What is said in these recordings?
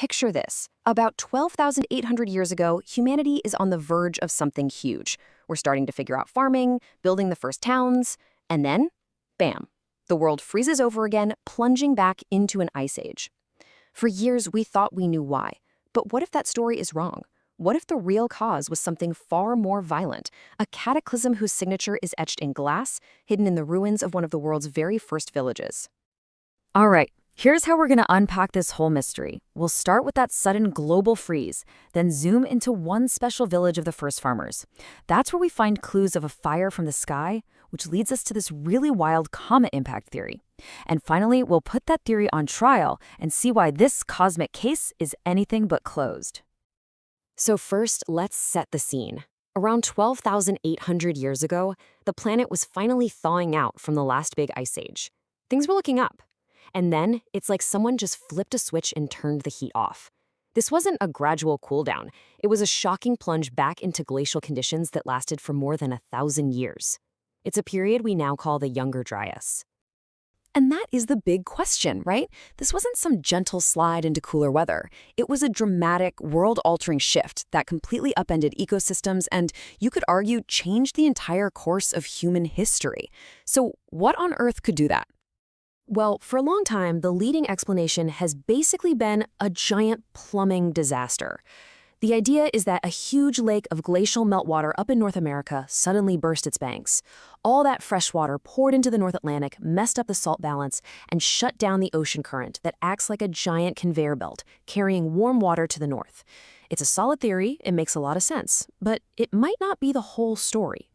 picture this. About 12,800 years ago, humanity is on the verge of something huge. We're starting to figure out farming, building the first towns, and then, bam, the world freezes over again, plunging back into an ice age. For years, we thought we knew why. But what if that story is wrong? What if the real cause was something far more violent, a cataclysm whose signature is etched in glass, hidden in the ruins of one of the world's very first villages? All right, here's how we're going to unpack this whole mystery. We'll start with that sudden global freeze, then zoom into one special village of the first farmers. That's where we find clues of a fire from the sky, which leads us to this really wild comet impact theory. And finally, we'll put that theory on trial and see why this cosmic case is anything but closed. So first, let's set the scene. Around 12,800 years ago, the planet was finally thawing out from the last big ice age. Things were looking up. And then, it's like someone just flipped a switch and turned the heat off. This wasn't a gradual cool down. It was a shocking plunge back into glacial conditions that lasted for more than 1,000 years. It's a period we now call the Younger Dryas. And that is the big question, right? This wasn't some gentle slide into cooler weather. It was a dramatic, world-altering shift that completely upended ecosystems and, you could argue, changed the entire course of human history. So what on earth could do that? Well, for a long time, the leading explanation has basically been a giant plumbing disaster. The idea is that a huge lake of glacial meltwater up in North America suddenly burst its banks. All that fresh water poured into the North Atlantic, messed up the salt balance, and shut down the ocean current that acts like a giant conveyor belt, carrying warm water to the north. It's a solid theory, it makes a lot of sense, but it might not be the whole story.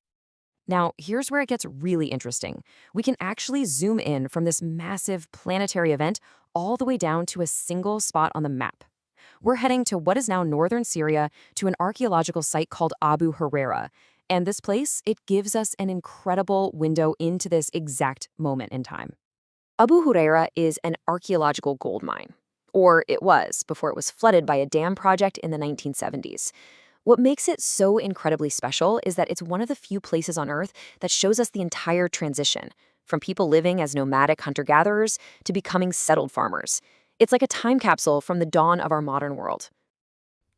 Now, here's where it gets really interesting. We can actually zoom in from this massive planetary event all the way down to a single spot on the map. We're heading to what is now northern Syria, to an archaeological site called Abu Hureyra. And this place, it gives us an incredible window into this exact moment in time. Abu Hureyra is an archaeological gold mine. Or it was, before it was flooded by a dam project in the 1970s. What makes it so incredibly special is that it's one of the few places on Earth that shows us the entire transition, from people living as nomadic hunter-gatherers to becoming settled farmers. It's like a time capsule from the dawn of our modern world.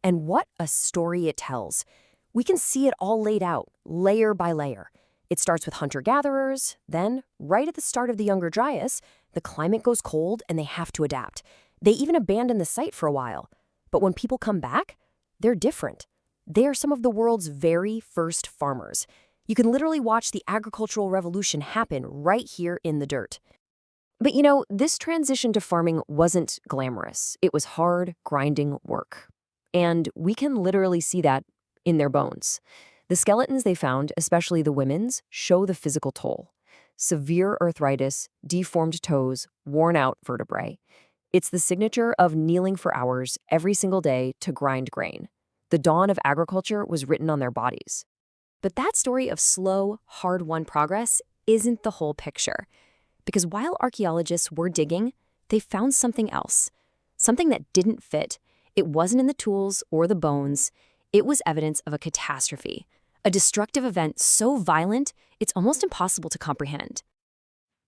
And what a story it tells. We can see it all laid out, layer by layer. It starts with hunter-gatherers, then, right at the start of the Younger Dryas, the climate goes cold and they have to adapt. They even abandon the site for a while. But when people come back, they're different. They are some of the world's very first farmers. You can literally watch the agricultural revolution happen right here in the dirt. But you know, this transition to farming wasn't glamorous. It was hard, grinding work. And we can literally see that in their bones. The skeletons they found, especially the women's, show the physical toll. Severe arthritis, deformed toes, worn out vertebrae. It's the signature of kneeling for hours every single day to grind grain. The dawn of agriculture was written on their bodies. But that story of slow, hard-won progress isn't the whole picture. Because while archaeologists were digging, they found something else. Something that didn't fit. It wasn't in the tools or the bones. It was evidence of a catastrophe. A destructive event so violent, it's almost impossible to comprehend.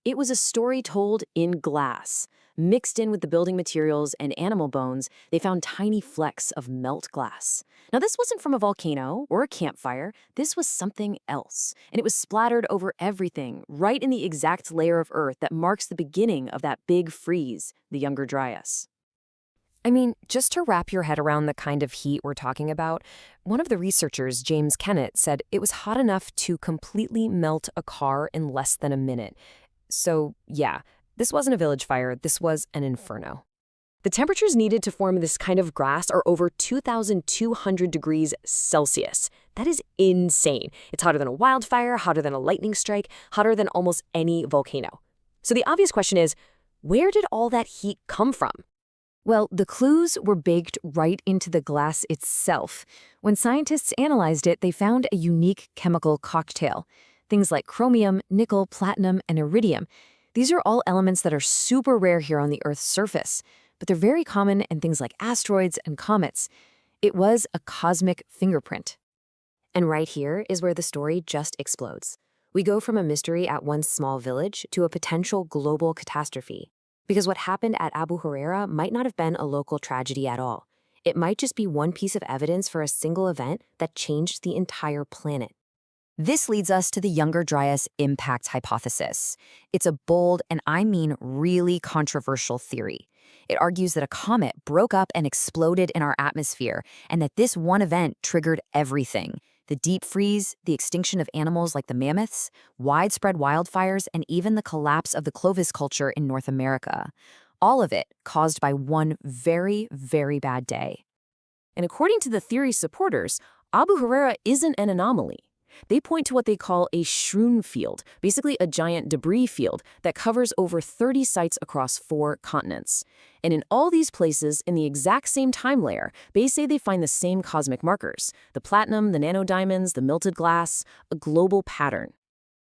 It was a story told in glass. Mixed in with the building materials and animal bones, they found tiny flecks of melt glass. Now, this wasn't from a volcano or a campfire. This was something else. And it was splattered over everything, right in the exact layer of earth that marks the beginning of that big freeze, the Younger Dryas. I mean, just to wrap your head around the kind of heat we're talking about, one of the researchers, James Kennett, said it was hot enough to completely melt a car in less than a minute. So, yeah. This wasn't a village fire, this was an inferno. The temperatures needed to form this kind of grass are over 2,200 degrees Celsius. That is insane. It's hotter than a wildfire, hotter than a lightning strike, hotter than almost any volcano. So the obvious question is, where did all that heat come from? Well, the clues were baked right into the glass itself. When scientists analyzed it, they found a unique chemical cocktail. Things like chromium, nickel, platinum, and iridium. These are all elements that are super rare here on the Earth's surface, but they're very common in things like asteroids and comets. It was a cosmic fingerprint. And right here is where the story just explodes. We go from a mystery at one small village to a potential global catastrophe. Because what happened at Abu Hureyra might not have been a local tragedy at all. It might just be one piece of evidence for a single event that changed the entire planet. This leads us to the Younger Dryas impact hypothesis. It's a bold, and I mean really controversial theory. It argues that a comet broke up and exploded in our atmosphere, and that this one event triggered everything. The deep freeze, the extinction of animals like the mammoths, widespread wildfires, and even the collapse of the Clovis culture in North America. All of it caused by one very, very bad day. And according to the theory's supporters, Abu Hureyra isn't an anomaly. They point to what they call a shroon field, basically a giant debris field that covers over 30 sites across 4 continents. And in all these places, in the exact same time layer, they say they find the same cosmic markers: the platinum, the nanodiamonds, the melted glass, a global pattern.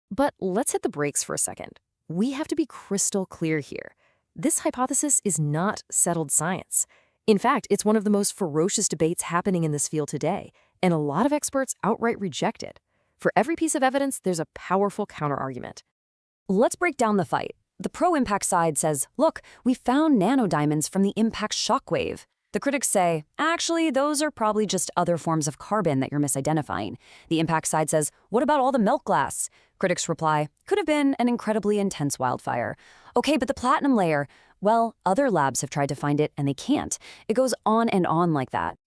But let's hit the brakes for a second. We have to be crystal clear here. This hypothesis is not settled science. In fact, it's one of the most ferocious debates happening in this field today, and a lot of experts outright reject it. For every piece of evidence, there's a powerful counterargument. Let's break down the fight. The pro-impact side says, look, we found nanodiamonds from the impact shockwave. The critics say, actually, those are probably just other forms of carbon that you're misidentifying. The impact side says, what about all the melt glass? Critics reply, could have been an incredibly intense wildfire. Okay, but the platinum layer, well, other labs have tried to find it and they can't. It goes on and on like that.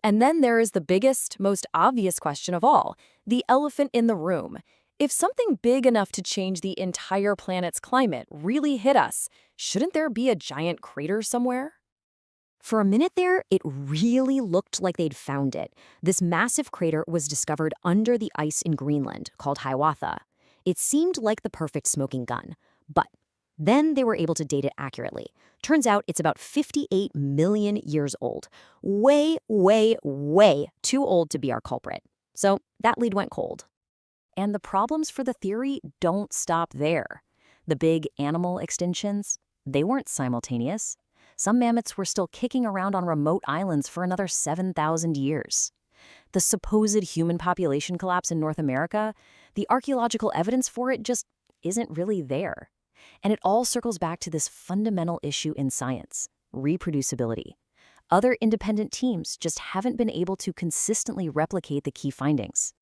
And then there is the biggest, most obvious question of all, the elephant in the room. If something big enough to change the entire planet's climate really hit us, shouldn't there be a giant crater somewhere? For a minute there, it really looked like they'd found it. This massive crater was discovered under the ice in Greenland, called Hiawatha. It seemed like the perfect smoking gun. But then they were able to date it accurately. Turns out it's about 58 million years old. Way, way, way too old to be our culprit. So that lead went cold. And the problems for the theory don't stop there. The big animal extinctions, they weren't simultaneous. Some mammoths were still kicking around on remote islands for another 7,000 years. The supposed human population collapse in North America, the archaeological evidence for it just isn't really there. And it all circles back to this fundamental issue in science: reproducibility. Other independent teams just haven't been able to consistently replicate the key findings.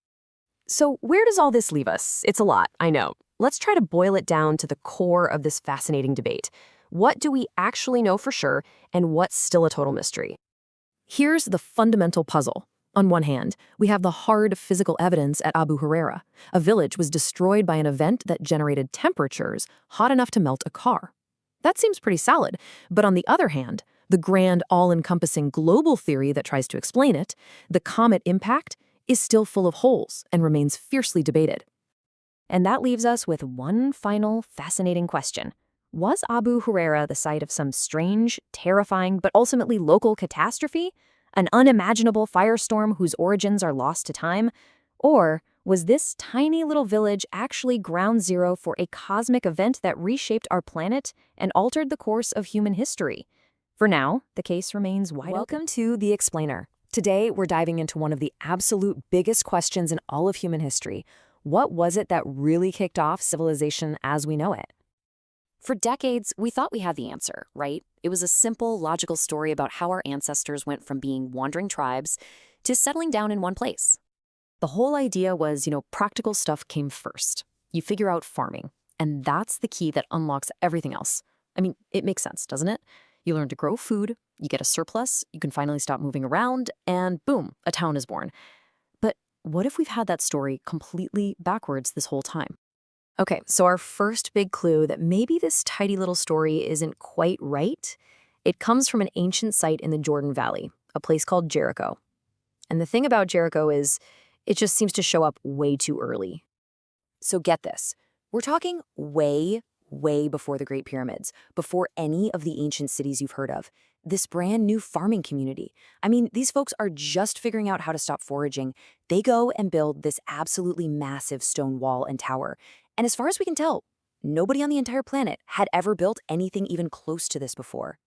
So where does all this leave us? It's a lot, I know. Let's try to boil it down to the core of this fascinating debate. What do we actually know for sure, and what's still a total mystery? Here's the fundamental puzzle. On one hand, we have the hard physical evidence at Abu Hureyra. A village was destroyed by an event that generated temperatures hot enough to melt a car. That seems pretty solid. But on the other hand, the grand, all-encompassing global theory that tries to explain it, the comet impact, is still full of holes and remains fiercely debated. And that leaves us with one final fascinating question. Was Abu Hureyra the site of some strange, terrifying, but ultimately local catastrophe? An unimaginable firestorm whose origins are lost to time? Or was this tiny little village actually ground zero for a cosmic event that reshaped our planet and altered the course of human history? For now, the case remains wide open. Welcome to The Explainer. Today, we're diving into one of the absolute biggest questions in all of human history. What was it that really kicked off civilization as we know it? For decades, we thought we had the answer, right? It was a simple, logical story about how our ancestors went from being wandering tribes to settling down in one place. The whole idea was, practical stuff came first. You figure out farming, and that's the key that unlocks everything else. I mean, it makes sense, doesn't it? You learn to grow food, you get a surplus, you can finally stop moving around, and boom, a town is born. But what if we've had that story completely backwards this whole time? Okay, so our first big clue that maybe this tidy little story isn't quite right, it comes from an ancient site in the Jordan Valley, a place called Jericho. And the thing about Jericho is it just seems to show up way too early. So get this, we're talking way, way before the Great Pyramids, before any of the ancient cities you've heard of. This brand new farming community. I mean, these folks are just figuring out how to stop foraging. They go and build this absolutely massive stone wall and tower. And as far as we can tell, nobody on the entire planet had ever built anything even close to this before.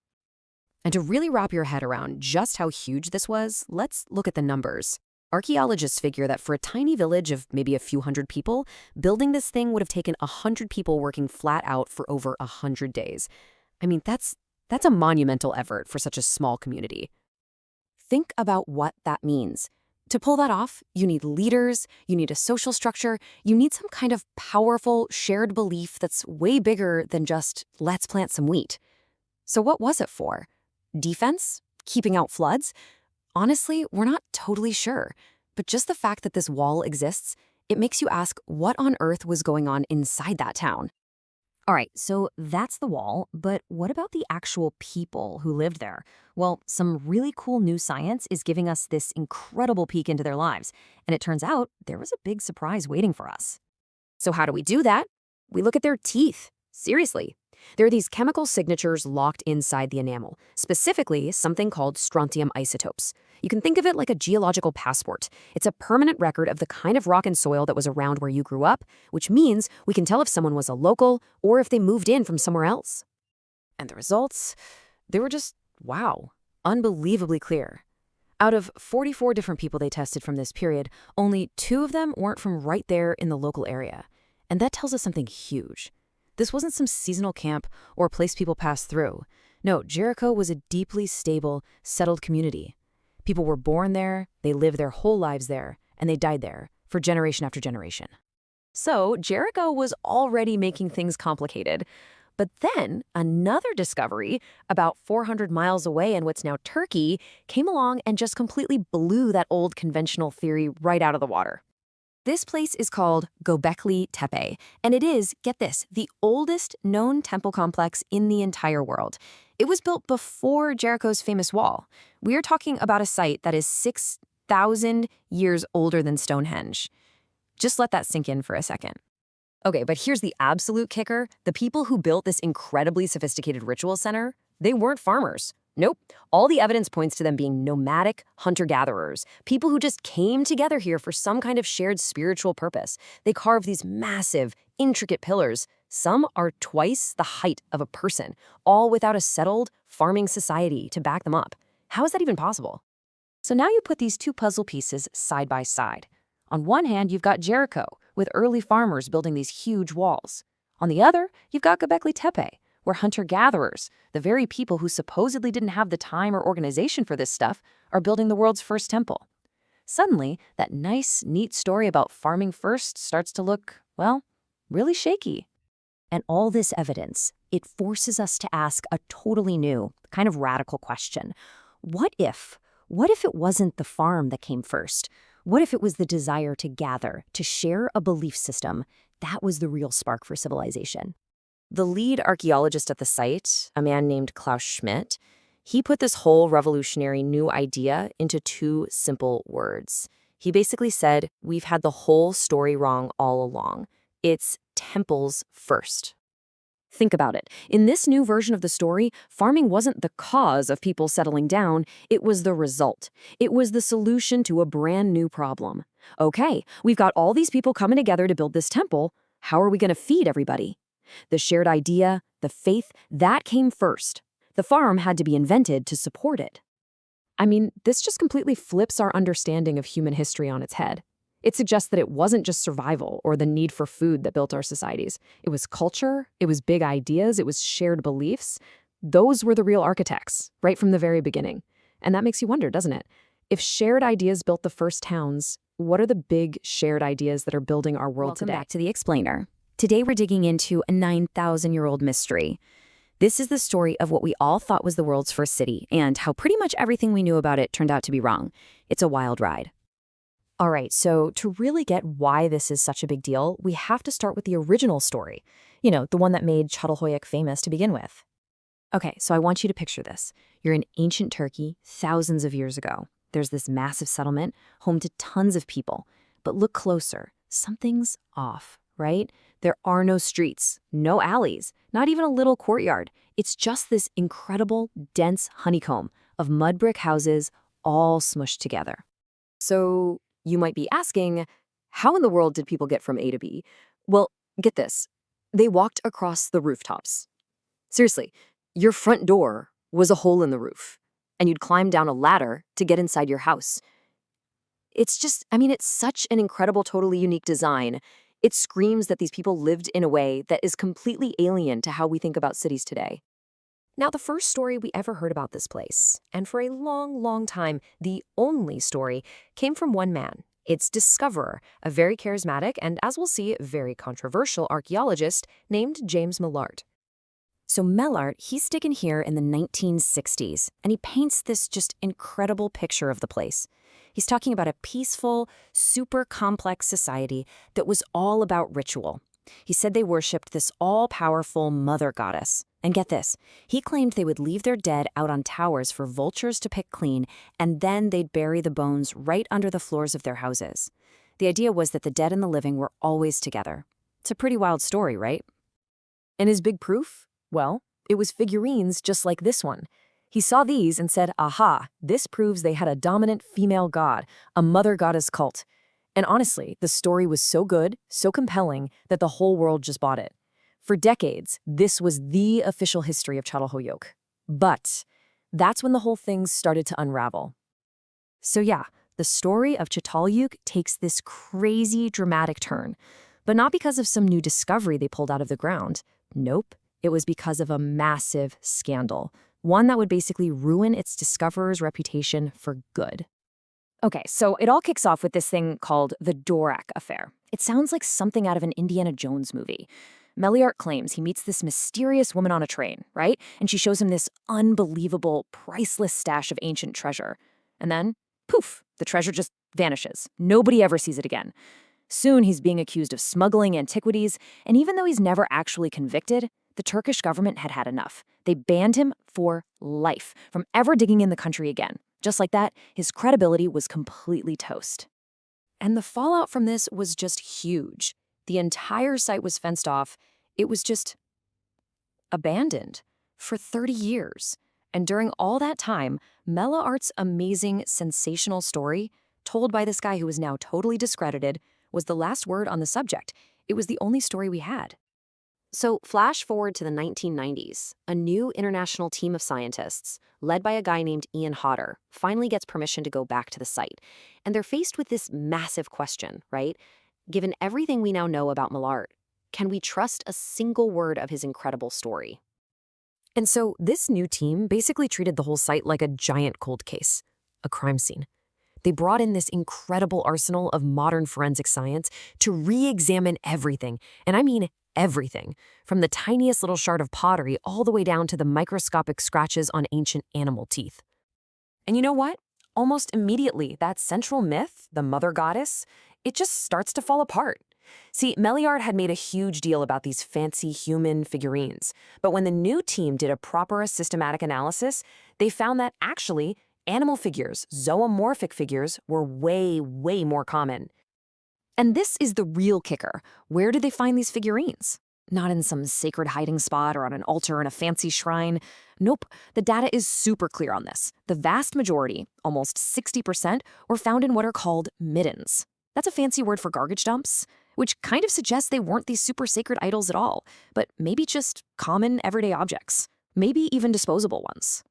And to really wrap your head around just how huge this was, let's look at the numbers. Archaeologists figure that for a tiny village of maybe a few hundred people, building this thing would have taken 100 people working flat out for over 100 days. I mean, that's a monumental effort for such a small community. Think about what that means. To pull that off, you need leaders, you need a social structure, you need some kind of powerful shared belief that's way bigger than just, let's plant some wheat. So what was it for? Defense? Keeping out floods? Honestly, we're not totally sure. But just the fact that this wall exists, it makes you ask what on earth was going on inside that town. All right, so that's the wall, but what about the actual people who lived there? Well, some really cool new science is giving us this incredible peek into their lives, and it turns out there was a big surprise waiting for us. So how do we do that? We look at their teeth. Seriously. There are these chemical signatures locked inside the enamel, specifically something called strontium isotopes. You can think of it like a geological passport. It's a permanent record of the kind of rock and soil that was around where you grew up, which means we can tell if someone was a local or if they moved in from somewhere else. And the results, they were just, wow, unbelievably clear. Out of 44 different people they tested from this period, only 2 of them weren't from right there in the local area. And that tells us something huge. This wasn't some seasonal camp or a place people passed through. No, Jericho was a deeply stable, settled community. People were born there, they lived their whole lives there, and they died there for generation after generation. So Jericho was already making things complicated. But then another discovery, about 400 miles away in what's now Turkey, came along and just completely blew that old conventional theory right out of the water. This place is called Göbekli Tepe, and it is, get this, the oldest known temple complex in the entire world. It was built before Jericho's famous wall. We are talking about a site that is 6,000 years older than Stonehenge. Just let that sink in for a second. Okay, but here's the absolute kicker. The people who built this incredibly sophisticated ritual center, they weren't farmers. Nope. All the evidence points to them being nomadic hunter-gatherers, people who just came together here for some kind of shared spiritual purpose. They carved these massive, intricate pillars. Some are twice the height of a person, all without a settled farming society to back them up. How is that even possible? So now you put these 2 puzzle pieces side by side. On one hand, you've got Jericho, with early farmers building these huge walls. On the other, you've got Göbekli Tepe, where hunter-gatherers, the very people who supposedly didn't have the time or organization for this stuff, are building the world's first temple. Suddenly, that nice, neat story about farming first starts to look, well, really shaky. And all this evidence, it forces us to ask a totally new, kind of radical question. What if it wasn't the farm that came first? What if it was the desire to gather, to share a belief system? That was the real spark for civilization. The lead archaeologist at the site, a man named Klaus Schmidt, he put this whole revolutionary new idea into 2 simple words. He basically said, we've had the whole story wrong all along. It's temples first. Think about it. In this new version of the story, farming wasn't the cause of people settling down, it was the result. It was the solution to a brand new problem. Okay, we've got all these people coming together to build this temple. How are we going to feed everybody? The shared idea, the faith, that came first. The farm had to be invented to support it. I mean, this just completely flips our understanding of human history on its head. It suggests that it wasn't just survival or the need for food that built our societies. It was culture, it was big ideas, it was shared beliefs. Those were the real architects, right from the very beginning. And that makes you wonder, doesn't it? If shared ideas built the first towns, what are the big shared ideas that are building our world today? Welcome back to The Explainer. Today we're digging into a 9,000-year-old mystery. This is the story of what we all thought was the world's first city, and how pretty much everything we knew about it turned out to be wrong. It's a wild ride. All right, so to really get why this is such a big deal, we have to start with the original story. You know, the one that made Çatalhöyük famous to begin with. Okay, so I want you to picture this. You're in ancient Turkey, thousands of years ago. There's this massive settlement, home to tons of people. But look closer. Something's off, right? There are no streets, no alleys, not even a little courtyard. It's just this incredible, dense honeycomb of mud brick houses all smushed together. So you might be asking, how in the world did people get from A to B? Well, get this. They walked across the rooftops. Seriously, your front door was a hole in the roof, and you'd climb down a ladder to get inside your house. It's just, I mean, it's such an incredible, totally unique design. It screams that these people lived in a way that is completely alien to how we think about cities today. Now, the first story we ever heard about this place, and for a long, long time, the only story, came from one man, its discoverer, a very charismatic and, as we'll see, very controversial archaeologist named James Millard. So Mellart, he's digging here in the 1960s, and he paints this just incredible picture of the place. He's talking about a peaceful, super complex society that was all about ritual. He said they worshipped this all-powerful mother goddess. And get this, he claimed they would leave their dead out on towers for vultures to pick clean, and then they'd bury the bones right under the floors of their houses. The idea was that the dead and the living were always together. It's a pretty wild story, right? And his big proof? Well, it was figurines just like this one. He saw these and said, aha, this proves they had a dominant female god, a mother goddess cult. And honestly, the story was so good, so compelling, that the whole world just bought it. For decades, this was the official history of Çatalhöyük. But that's when the whole thing started to unravel. So yeah, the story of Çatalhöyük takes this crazy, dramatic turn. But not because of some new discovery they pulled out of the ground. Nope, it was because of a massive scandal. One that would basically ruin its discoverer's reputation for good. Okay, so it all kicks off with this thing called the Brak affair. It sounds like something out of an Indiana Jones movie. Mellart claims he meets this mysterious woman on a train, right? And she shows him this unbelievable, priceless stash of ancient treasure. And then, poof, the treasure just vanishes. Nobody ever sees it again. Soon he's being accused of smuggling antiquities, and even though he's never actually convicted, the Turkish government had had enough. They banned him for life from ever digging in the country again. Just like that, his credibility was completely toast. And the fallout from this was just huge. The entire site was fenced off. It was just abandoned for 30 years. And during all that time, Mellart's amazing, sensational story, told by this guy who is now totally discredited, was the last word on the subject. It was the only story we had. So flash forward to the 1990s, a new international team of scientists, led by a guy named Ian Hodder, finally gets permission to go back to the site. And they're faced with this massive question, right? Given everything we now know about Millard, can we trust a single word of his incredible story? And so this new team basically treated the whole site like a giant cold case, a crime scene. They brought in this incredible arsenal of modern forensic science to re-examine everything, and I mean everything, from the tiniest little shard of pottery all the way down to the microscopic scratches on ancient animal teeth. And you know what? Almost immediately, that central myth, the mother goddess, it just starts to fall apart. See, Mellard had made a huge deal about these fancy human figurines, but when the new team did a proper systematic analysis, they found that actually, animal figures, zoomorphic figures, were way, way more common. And this is the real kicker. Where did they find these figurines? Not in some sacred hiding spot or on an altar in a fancy shrine. Nope, the data is super clear on this. The vast majority, almost 60%, were found in what are called middens. That's a fancy word for garbage dumps, which kind of suggests they weren't these super sacred idols at all, but maybe just common everyday objects, maybe even disposable ones.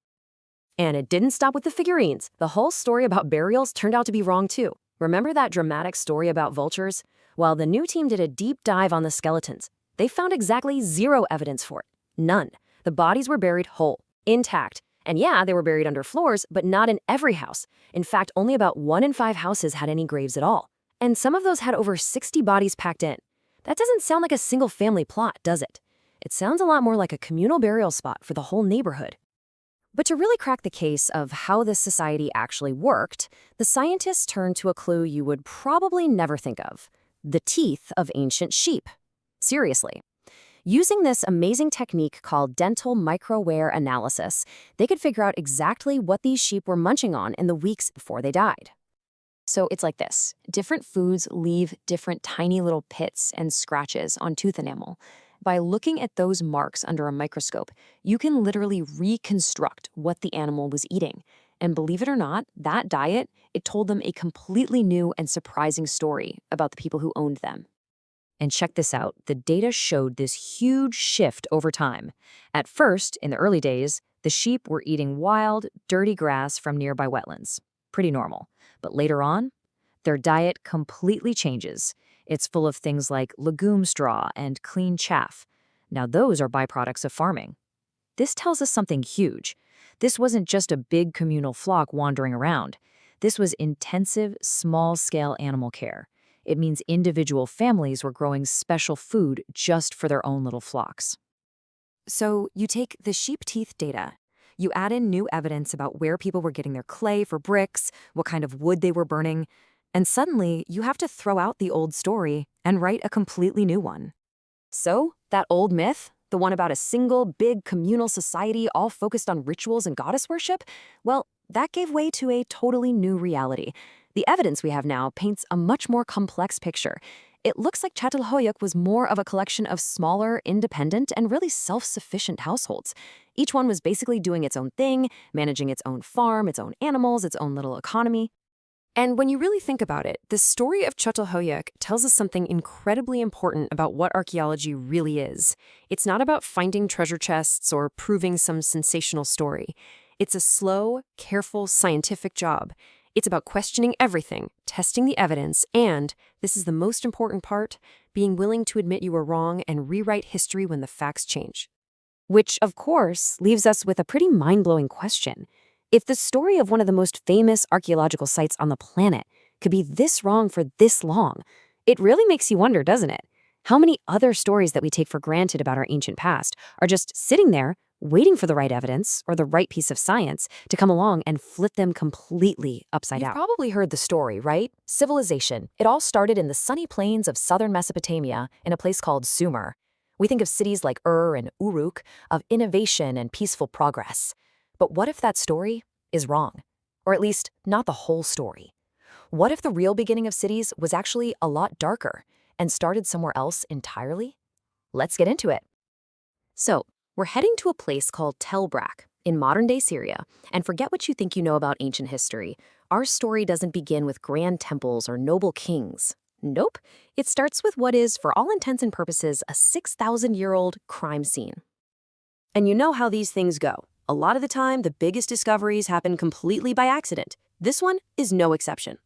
And it didn't stop with the figurines. The whole story about burials turned out to be wrong too. Remember that dramatic story about vultures? Well, the new team did a deep dive on the skeletons. They found exactly zero evidence for it. None. The bodies were buried whole, intact. And yeah, they were buried under floors, but not in every house. In fact, only about 1 in 5 houses had any graves at all. And some of those had over 60 bodies packed in. That doesn't sound like a single-family plot, does it? It sounds a lot more like a communal burial spot for the whole neighborhood. But to really crack the case of how this society actually worked, the scientists turned to a clue you would probably never think of: the teeth of ancient sheep. Seriously. Using this amazing technique called dental microwear analysis, they could figure out exactly what these sheep were munching on in the weeks before they died. So it's like this. Different foods leave different tiny little pits and scratches on tooth enamel. By looking at those marks under a microscope, you can literally reconstruct what the animal was eating. And believe it or not, that diet, it told them a completely new and surprising story about the people who owned them. And check this out, the data showed this huge shift over time. At first, in the early days, the sheep were eating wild, dirty grass from nearby wetlands. Pretty normal. But later on, their diet completely changes. It's full of things like legume straw and clean chaff. Now those are byproducts of farming. this tells us something huge. This wasn't just a big communal flock wandering around. This was intensive, small-scale animal care. It means individual families were growing special food just for their own little flocks. So you take the sheep teeth data, you add in new evidence about where people were getting their clay for bricks, what kind of wood they were burning, and suddenly you have to throw out the old story and write a completely new one. So, that old myth, the one about a single, big communal society all focused on rituals and goddess worship, well, that gave way to a totally new reality. The evidence we have now paints a much more complex picture. It looks like Çatalhöyük was more of a collection of smaller, independent, and really self-sufficient households. Each one was basically doing its own thing, managing its own farm, its own animals, its own little economy. And when you really think about it, the story of Çatalhöyük tells us something incredibly important about what archaeology really is. It's not about finding treasure chests or proving some sensational story. It's a slow, careful, scientific job. It's about questioning everything, testing the evidence, and, this is the most important part, being willing to admit you were wrong and rewrite history when the facts change. Which, of course, leaves us with a pretty mind-blowing question. If the story of one of the most famous archaeological sites on the planet could be this wrong for this long, it really makes you wonder, doesn't it? How many other stories that we take for granted about our ancient past are just sitting there, waiting for the right evidence or the right piece of science to come along and flip them completely upside You've down. probably heard the story, right? Civilization. It all started in the sunny plains of southern Mesopotamia in a place called Sumer. We think of cities like and Uruk, of innovation and peaceful progress. But what if that story is wrong? Or at least, not the whole story. What if the real beginning of cities was actually a lot darker and started somewhere else entirely? Let's get into it. So, we're heading to a place called Brak in modern-day Syria, and forget what you think you know about ancient history. Our story doesn't begin with grand temples or noble kings. Nope. It starts with what is, for all intents and purposes, a 6,000-year-old crime scene. And you know how these things go. A lot of the time, the biggest discoveries happen completely by accident. This one is no exception.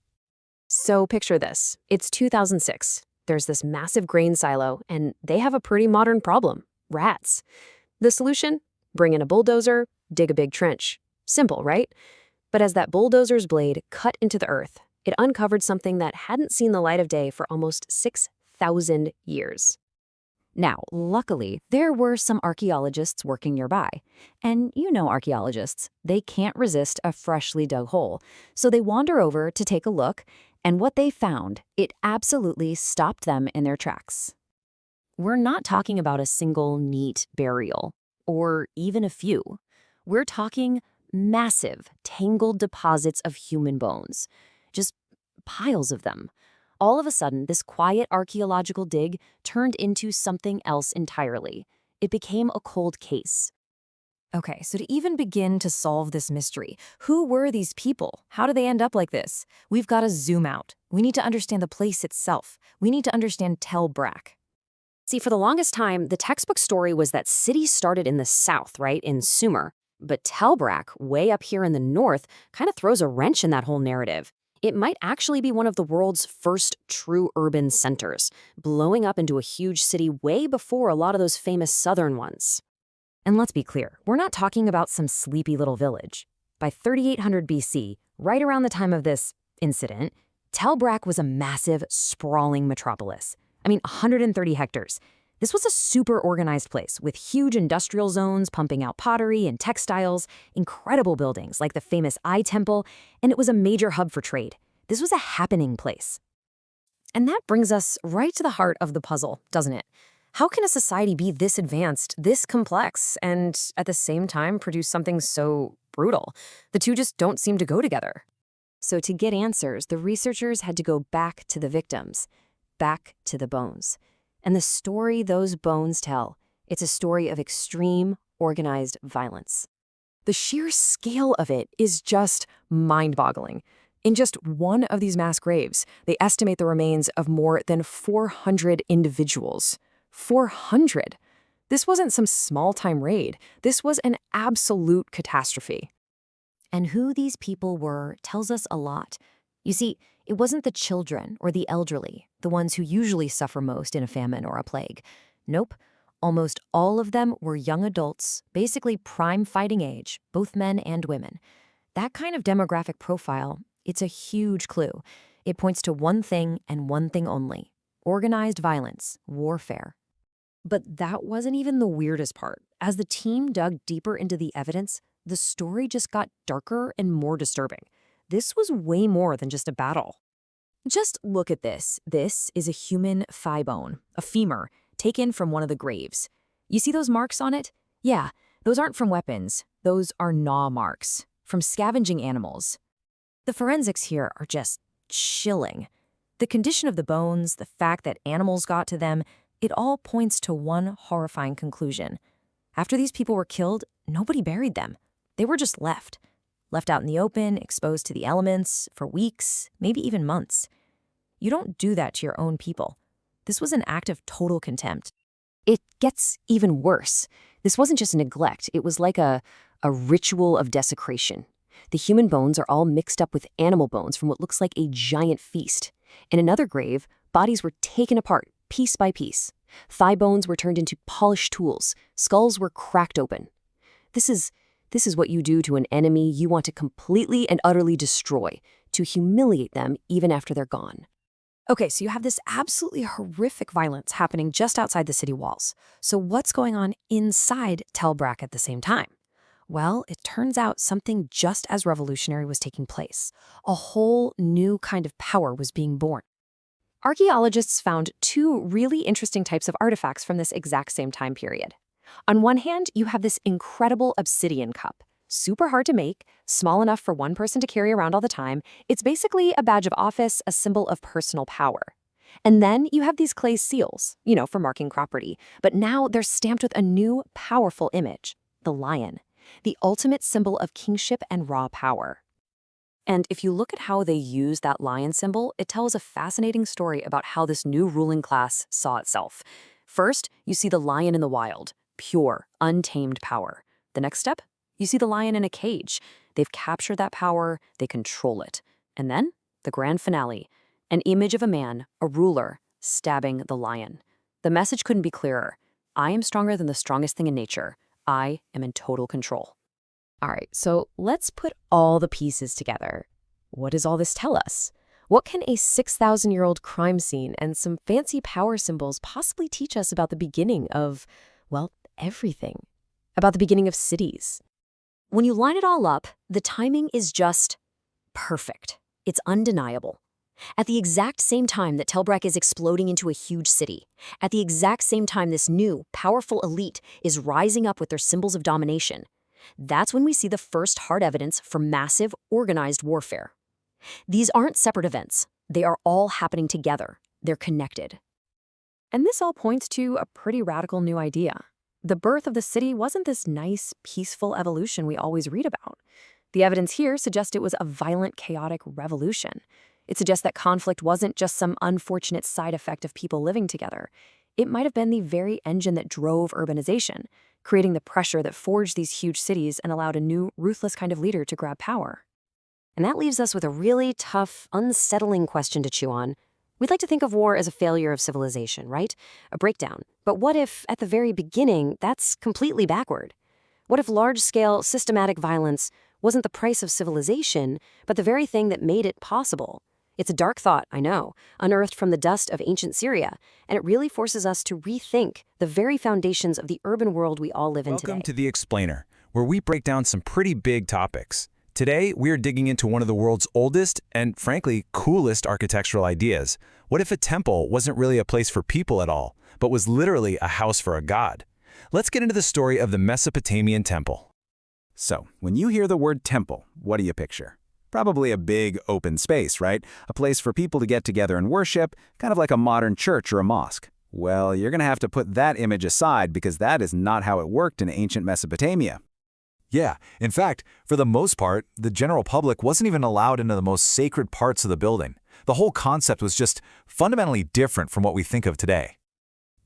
So picture this. It's 2006. There's this massive grain silo, and they have a pretty modern problem: rats. The solution? Bring in a bulldozer, dig a big trench. Simple, right? But as that bulldozer's blade cut into the earth, it uncovered something that hadn't seen the light of day for almost 6,000 years. Now, luckily, there were some archaeologists working nearby. And you know archaeologists, they can't resist a freshly dug hole. So they wander over to take a look, and what they found, it absolutely stopped them in their tracks. We're not talking about a single neat burial, or even a few. We're talking massive, tangled deposits of human bones. Just piles of them. All of a sudden, this quiet archaeological dig turned into something else entirely. It became a cold case. Okay, so to even begin to solve this mystery, who were these people? How did they end up like this? We've got to zoom out. We need to understand the place itself. We need to understand Tell Brak. See, for the longest time, the textbook story was that cities started in the south, right, in Sumer. But Tell Brak, way up here in the north, kind of throws a wrench in that whole narrative. It might actually be one of the world's first true urban centers, blowing up into a huge city way before a lot of those famous southern ones. And let's be clear, we're not talking about some sleepy little village. By 3800 BC, right around the time of this incident, Tell Brak was a massive, sprawling metropolis. 130 hectares. This was a super organized place with huge industrial zones pumping out pottery and textiles, incredible buildings like the famous Eye Temple, and it was a major hub for trade. This was a happening place. And that brings us right to the heart of the puzzle, doesn't it? How can a society be this advanced, this complex, and at the same time produce something so brutal? The two just don't seem to go together. So to get answers, the researchers had to go back to the victims, back to the bones. And the story those bones tell, it's a story of extreme, organized violence. The sheer scale of it is just mind-boggling. In just one of these mass graves, they estimate the remains of more than 400 individuals. 400! This wasn't some small-time raid. This was an absolute catastrophe. And who these people were tells us a lot. You see, it wasn't the children or the elderly, the ones who usually suffer most in a famine or a plague. Nope. Almost all of them were young adults, basically prime fighting age, both men and women. That kind of demographic profile, it's a huge clue. It points to one thing and one thing only: organized violence, warfare. But that wasn't even the weirdest part. As the team dug deeper into the evidence, the story just got darker and more disturbing. This was way more than just a battle. Just look at this. This is a human thigh bone, a femur, taken from one of the graves. You see those marks on it? Yeah, those aren't from weapons. Those are gnaw marks, from scavenging animals. The forensics here are just chilling. The condition of the bones, the fact that animals got to them, it all points to one horrifying conclusion. After these people were killed, nobody buried them. They were just left out in the open, exposed to the elements, for weeks, maybe even months. You don't do that to your own people. This was an act of total contempt. It gets even worse. This wasn't just neglect, it was like a ritual of desecration. The human bones are all mixed up with animal bones from what looks like a giant feast. In another grave, bodies were taken apart, piece by piece. Thigh bones were turned into polished tools. Skulls were cracked open. This is what you do to an enemy you want to completely and utterly destroy, to humiliate them even after they're gone. Okay, so you have this absolutely horrific violence happening just outside the city walls. So what's going on inside Tel Brak at the same time? Well, it turns out something just as revolutionary was taking place. A whole new kind of power was being born. Archaeologists found two really interesting types of artifacts from this exact same time period. On one hand, you have this incredible obsidian cup. Super hard to make, small enough for one person to carry around all the time. It's basically a badge of office, a symbol of personal power. And then you have these clay seals, for marking property. But now they're stamped with a new, powerful image: the lion, the ultimate symbol of kingship and raw power. And if you look at how they use that lion symbol, it tells a fascinating story about how this new ruling class saw itself. First, you see the lion in the wild, pure, untamed power. The next step? You see the lion in a cage. They've captured that power, they control it. And then, the grand finale, an image of a man, a ruler, stabbing the lion. The message couldn't be clearer. I am stronger than the strongest thing in nature. I am in total control. All right, so let's put all the pieces together. What does all this tell us? What can a 6,000-year-old crime scene and some fancy power symbols possibly teach us about the beginning of, well, everything? About the beginning of cities? When you line it all up, the timing is just perfect. It's undeniable. At the exact same time that Tel Brak is exploding into a huge city, at the exact same time this new, powerful elite is rising up with their symbols of domination, that's when we see the first hard evidence for massive, organized warfare. These aren't separate events. They are all happening together. They're connected. And this all points to a pretty radical new idea. The birth of the city wasn't this nice, peaceful evolution we always read about. The evidence here suggests it was a violent, chaotic revolution. It suggests that conflict wasn't just some unfortunate side effect of people living together. It might have been the very engine that drove urbanization, creating the pressure that forged these huge cities and allowed a new, ruthless kind of leader to grab power. And that leaves us with a really tough, unsettling question to chew on. We'd like to think of war as a failure of civilization, right? A breakdown. But what if, at the very beginning, that's completely backward? What if large-scale, systematic violence wasn't the price of civilization, but the very thing that made it possible? It's a dark thought, I know, unearthed from the dust of ancient Syria, and it really forces us to rethink the very foundations of the urban world we all live in today. Welcome to The Explainer, where we break down some pretty big topics. Today, we're digging into one of the world's oldest and, frankly, coolest architectural ideas. What if a temple wasn't really a place for people at all, but was literally a house for a god? Let's get into the story of the Mesopotamian temple. So, when you hear the word temple, what do you picture? Probably a big, open space, right? A place for people to get together and worship, kind of like a modern church or a mosque. Well, you're going to have to put that image aside because that is not how it worked in ancient Mesopotamia. Yeah, in fact, for the most part, the general public wasn't even allowed into the most sacred parts of the building. The whole concept was just fundamentally different from what we think of today.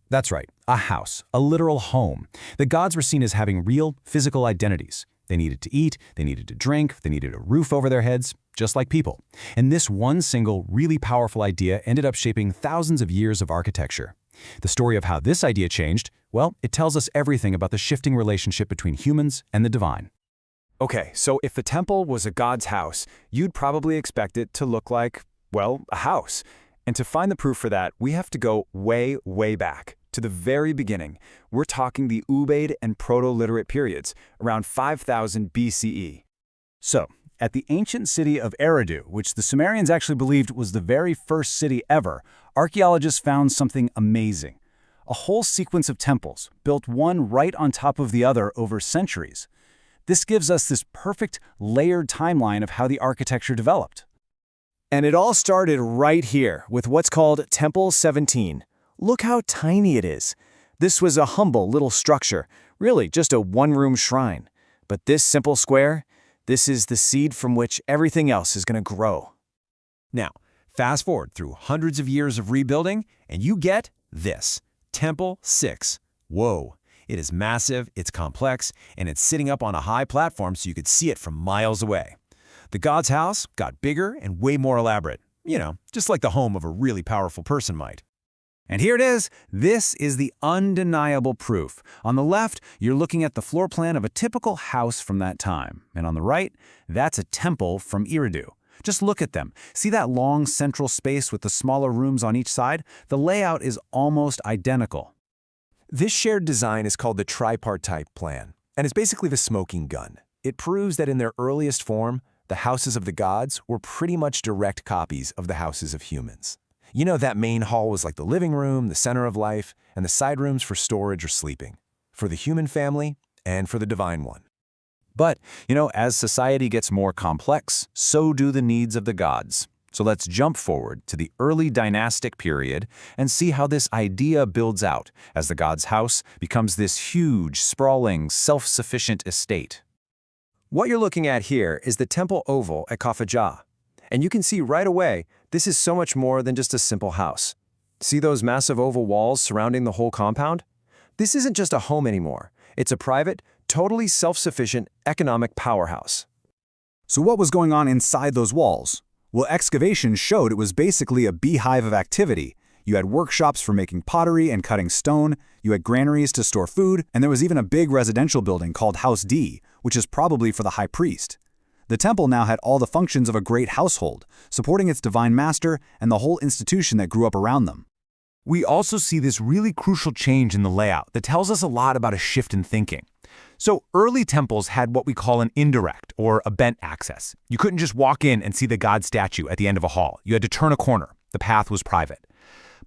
That's right, a house, a literal home. The gods were seen as having real, physical identities. They needed to eat, they needed to drink, they needed a roof over their heads, just like people. And this one single, really powerful idea ended up shaping thousands of years of architecture. The story of how this idea changed, well, it tells us everything about the shifting relationship between humans and the divine. Okay, so if the temple was a god's house, you'd probably expect it to look like, well, a house. And to find the proof for that, we have to go way, way back, to the very beginning. We're talking the Ubaid and Proto-Literate periods, around 5000 BCE. So, at the ancient city of Eridu, which the Sumerians actually believed was the very first city ever, archaeologists found something amazing. A whole sequence of temples, built one right on top of the other over centuries. This gives us this perfect, layered timeline of how the architecture developed. And it all started right here, with what's called Temple 17. Look how tiny it is. This was a humble little structure, really just a one-room shrine. But this simple square, this is the seed from which everything else is going to grow. Now, fast forward through hundreds of years of rebuilding, and you get this, Temple 6. Whoa, it is massive, it's complex, and it's sitting up on a high platform so you could see it from miles away. The god's house got bigger and way more elaborate. You know, just like the home of a really powerful person might. And here it is. This is the undeniable proof. On the left, you're looking at the floor plan of a typical house from that time. And on the right, that's a temple from Eridu. Just look at them. See that long central space with the smaller rooms on each side? The layout is almost identical. This shared design is called the tripartite plan, and it's basically the smoking gun. It proves that in their earliest form, the houses of the gods were pretty much direct copies of the houses of humans. You know, that main hall was like the living room, the center of life, and the side rooms for storage or sleeping, for the human family and for the divine one. But, as society gets more complex, so do the needs of the gods. So let's jump forward to the early dynastic period and see how this idea builds out as the god's house becomes this huge, sprawling, self-sufficient estate. What you're looking at here is the temple oval at Kafajah. And you can see right away, this is so much more than just a simple house. See those massive oval walls surrounding the whole compound? This isn't just a home anymore. It's a private, totally self-sufficient economic powerhouse. So what was going on inside those walls? Well, excavation showed it was basically a beehive of activity. You had workshops for making pottery and cutting stone, you had granaries to store food, and there was even a big residential building called House D, which is probably for the high priest. The temple now had all the functions of a great household, supporting its divine master and the whole institution that grew up around them. We also see this really crucial change in the layout that tells us a lot about a shift in thinking. So early temples had what we call an indirect or a bent access. You couldn't just walk in and see the god statue at the end of a hall. You had to turn a corner. The path was private.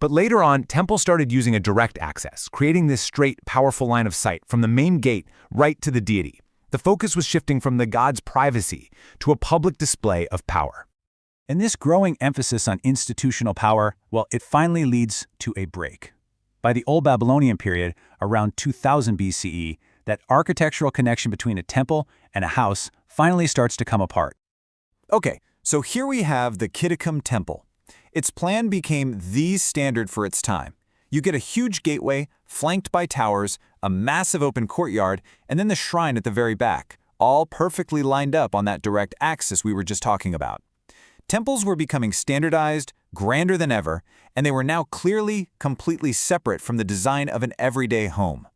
But later on, temples started using a direct access, creating this straight, powerful line of sight from the main gate right to the deity. The focus was shifting from the god's privacy to a public display of power. And this growing emphasis on institutional power, well, it finally leads to a break. By the Old Babylonian period, around 2000 BCE, that architectural connection between a temple and a house finally starts to come apart. Okay, so here we have the Kiddicum Temple. Its plan became the standard for its time. You get a huge gateway, flanked by towers, a massive open courtyard, and then the shrine at the very back, all perfectly lined up on that direct axis we were just talking about. Temples were becoming standardized, grander than ever, and they were now clearly, completely separate from the design of an everyday home.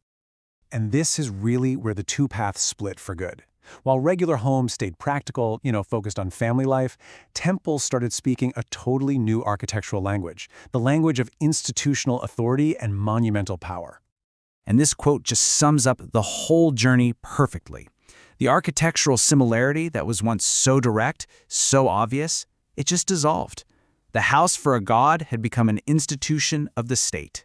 And this is really where the two paths split for good. While regular homes stayed practical, focused on family life, temples started speaking a totally new architectural language, the language of institutional authority and monumental power. And this quote just sums up the whole journey perfectly. The architectural similarity that was once so direct, so obvious, it just dissolved. The house for a god had become an institution of the state.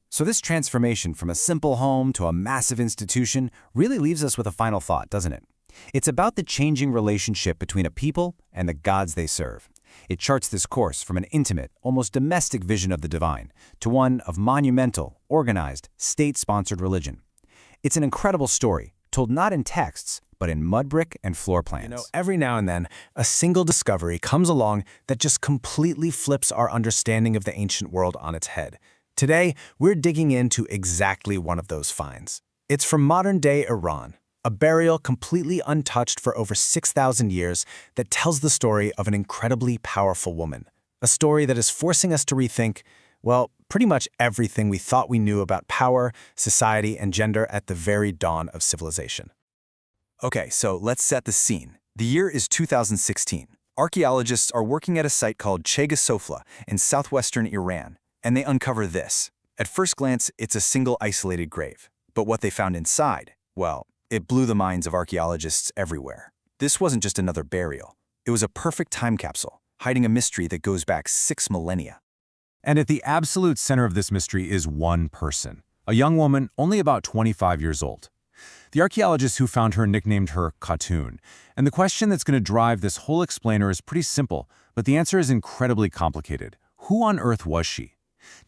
So this transformation from a simple home to a massive institution really leaves us with a final thought, doesn't it? It's about the changing relationship between a people and the gods they serve. It charts this course from an intimate, almost domestic vision of the divine to one of monumental, organized, state-sponsored religion. It's an incredible story, told not in texts, but in mudbrick and floor plans. Every now and then, a single discovery comes along that just completely flips our understanding of the ancient world on its head. Today, we're digging into exactly one of those finds. It's from modern-day Iran, a burial completely untouched for over 6,000 years that tells the story of an incredibly powerful woman, a story that is forcing us to rethink, Well, pretty much everything we thought we knew about power, society, and gender at the very dawn of civilization. Okay, so let's set the scene. The year is 2016. Archaeologists are working at a site called Chega Sofla in southwestern Iran, and they uncover this. At first glance, it's a single isolated grave. But what they found inside, well, it blew the minds of archaeologists everywhere. This wasn't just another burial. It was a perfect time capsule, hiding a mystery that goes back 6 millennia. And at the absolute center of this mystery is one person, a young woman only about 25 years old. The archaeologists who found her nicknamed her Khatun. And the question that's going to drive this whole explainer is pretty simple, but the answer is incredibly complicated. Who on earth was she?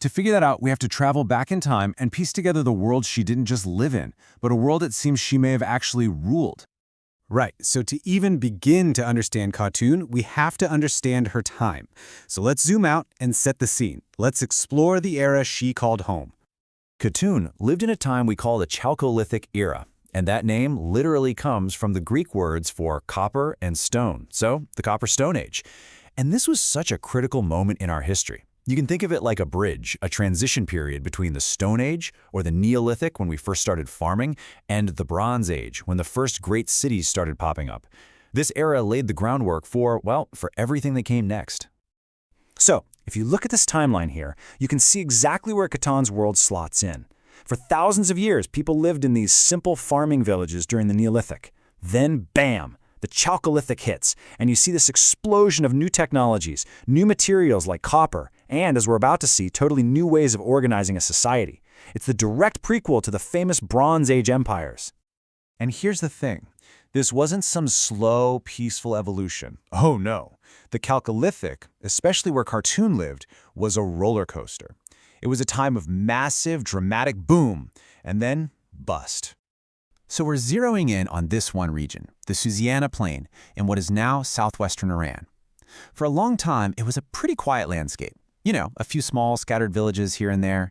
To figure that out, we have to travel back in time and piece together the world she didn't just live in, but a world it seems she may have actually ruled. Right, so to even begin to understand Khatun, we have to understand her time. So let's zoom out and set the scene. Let's explore the era she called home. Khatun lived in a time we call the Chalcolithic era, and that name literally comes from the Greek words for copper and stone, so the Copper Stone Age. And this was such a critical moment in our history. You can think of it like a bridge, a transition period between the Stone Age, or the Neolithic when we first started farming, and the Bronze Age when the first great cities started popping up. This era laid the groundwork for, well, for everything that came next. So, if you look at this timeline here, you can see exactly where Khatun's world slots in. For thousands of years, people lived in these simple farming villages during the Neolithic. Then, bam! The Chalcolithic hits, and you see this explosion of new technologies, new materials like copper, and, as we're about to see, totally new ways of organizing a society. It's the direct prequel to the famous Bronze Age empires. And here's the thing. This wasn't some slow, peaceful evolution. Oh no. The Chalcolithic, especially where Khatun lived, was a roller coaster. It was a time of massive, dramatic boom, and then bust. So we're zeroing in on this one region, the Susa Plain, in what is now southwestern Iran. For a long time, it was a pretty quiet landscape. You know, a few small scattered villages here and there.